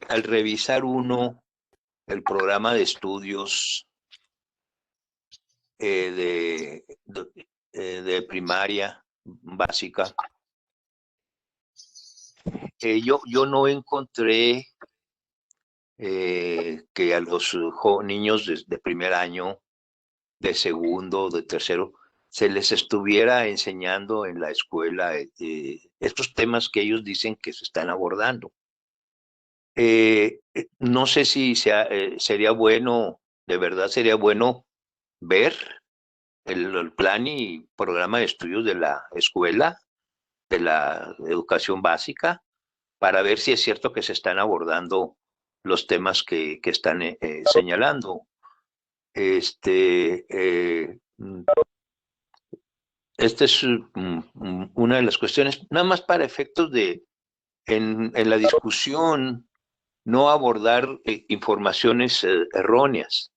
al revisar uno el programa de estudios de primaria básica, yo no encontré que a los niños de primer año, de segundo, de tercero, se les estuviera enseñando en la escuela estos temas que ellos dicen que se están abordando. No sé si sería bueno, de verdad sería bueno ver el plan y programa de estudios de la escuela, de la educación básica, para ver si es cierto que se están abordando los temas que están señalando. Esta es una de las cuestiones, nada más para efectos de, en la discusión, no abordar informaciones erróneas.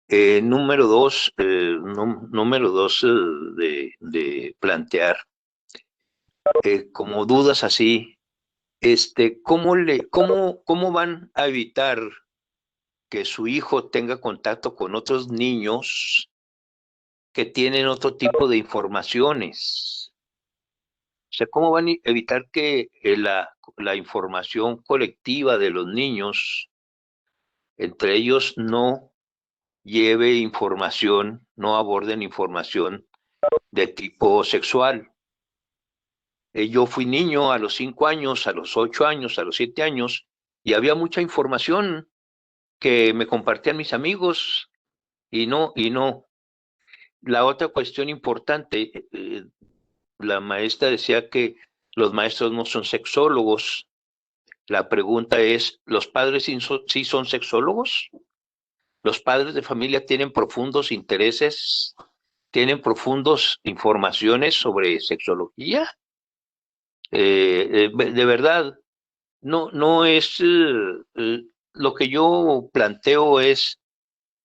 Número dos, de plantear como dudas así, ¿cómo van a evitar que su hijo tenga contacto con otros niños que tienen otro tipo de informaciones. O sea, ¿cómo van a evitar que la información colectiva de los niños, entre ellos, no lleve información, no aborden información de tipo sexual? Yo fui niño a los 5 años, a los 8 años, a los 7 años, y había mucha información que me compartían mis amigos, y no. La otra cuestión importante, la maestra decía que los maestros no son sexólogos. La pregunta es, ¿los padres sí son sexólogos? ¿Los padres de familia tienen profundos intereses, tienen profundas informaciones sobre sexología? De verdad, no es, lo que yo planteo es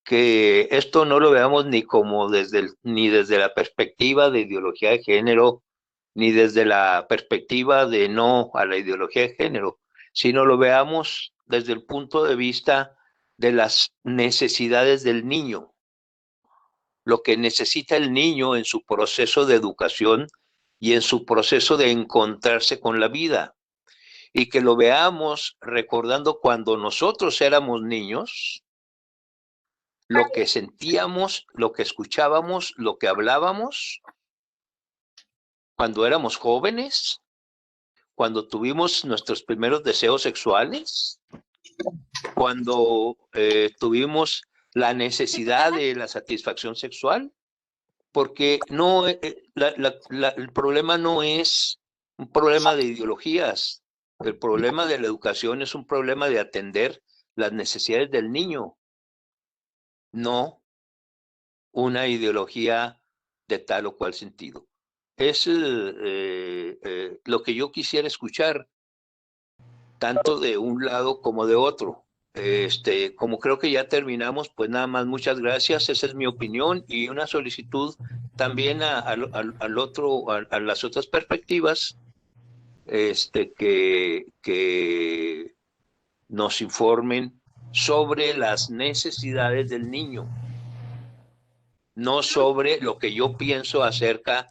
que esto no lo veamos ni desde la perspectiva de ideología de género, ni desde la perspectiva de no a la ideología de género, sino lo veamos desde el punto de vista de las necesidades del niño, lo que necesita el niño en su proceso de educación y en su proceso de encontrarse con la vida, y que lo veamos recordando cuando nosotros éramos niños, lo que sentíamos, lo que escuchábamos, lo que hablábamos, cuando éramos jóvenes, cuando tuvimos nuestros primeros deseos sexuales, cuando tuvimos la necesidad de la satisfacción sexual, porque no, el problema no es un problema de ideologías, el problema de la educación es un problema de atender las necesidades del niño, no una ideología de tal o cual sentido. Es lo que yo quisiera escuchar, tanto de un lado como de otro. Como creo que ya terminamos, pues nada más, muchas gracias. Esa es mi opinión y una solicitud también a las otras perspectivas, que nos informen sobre las necesidades del niño, no sobre lo que yo pienso acerca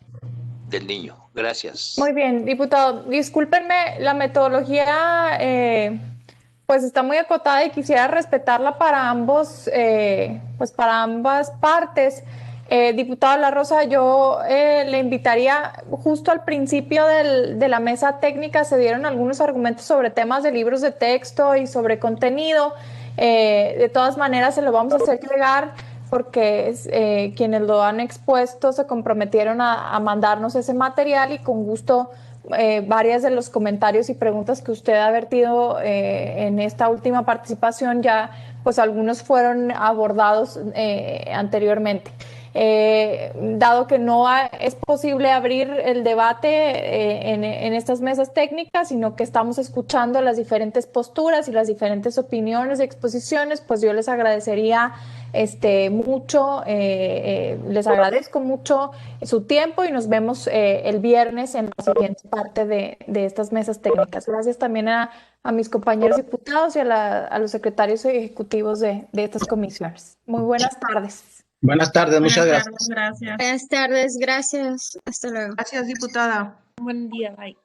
del niño. Gracias. Muy bien, diputado. Discúlpenme, la metodología pues está muy acotada y quisiera respetarla para ambos, pues para ambas partes. Diputado La Rosa, yo le invitaría, justo al principio de la mesa técnica se dieron algunos argumentos sobre temas de libros de texto y sobre contenido. De todas maneras se lo vamos a hacer llegar porque quienes lo han expuesto se comprometieron a mandarnos ese material y con gusto varias de los comentarios y preguntas que usted ha vertido en esta última participación ya, pues algunos fueron abordados anteriormente. Dado que no es posible abrir el debate en estas mesas técnicas, sino que estamos escuchando las diferentes posturas y las diferentes opiniones y exposiciones, pues yo les agradecería mucho, les agradezco mucho su tiempo y nos vemos el viernes en la siguiente parte de estas mesas técnicas. Gracias también a mis compañeros diputados y a los secretarios ejecutivos de estas comisiones. Muy buenas tardes. Buenas tardes, muchas gracias. Buenas tardes, gracias. Hasta luego. Gracias, diputada. Buen día, bye.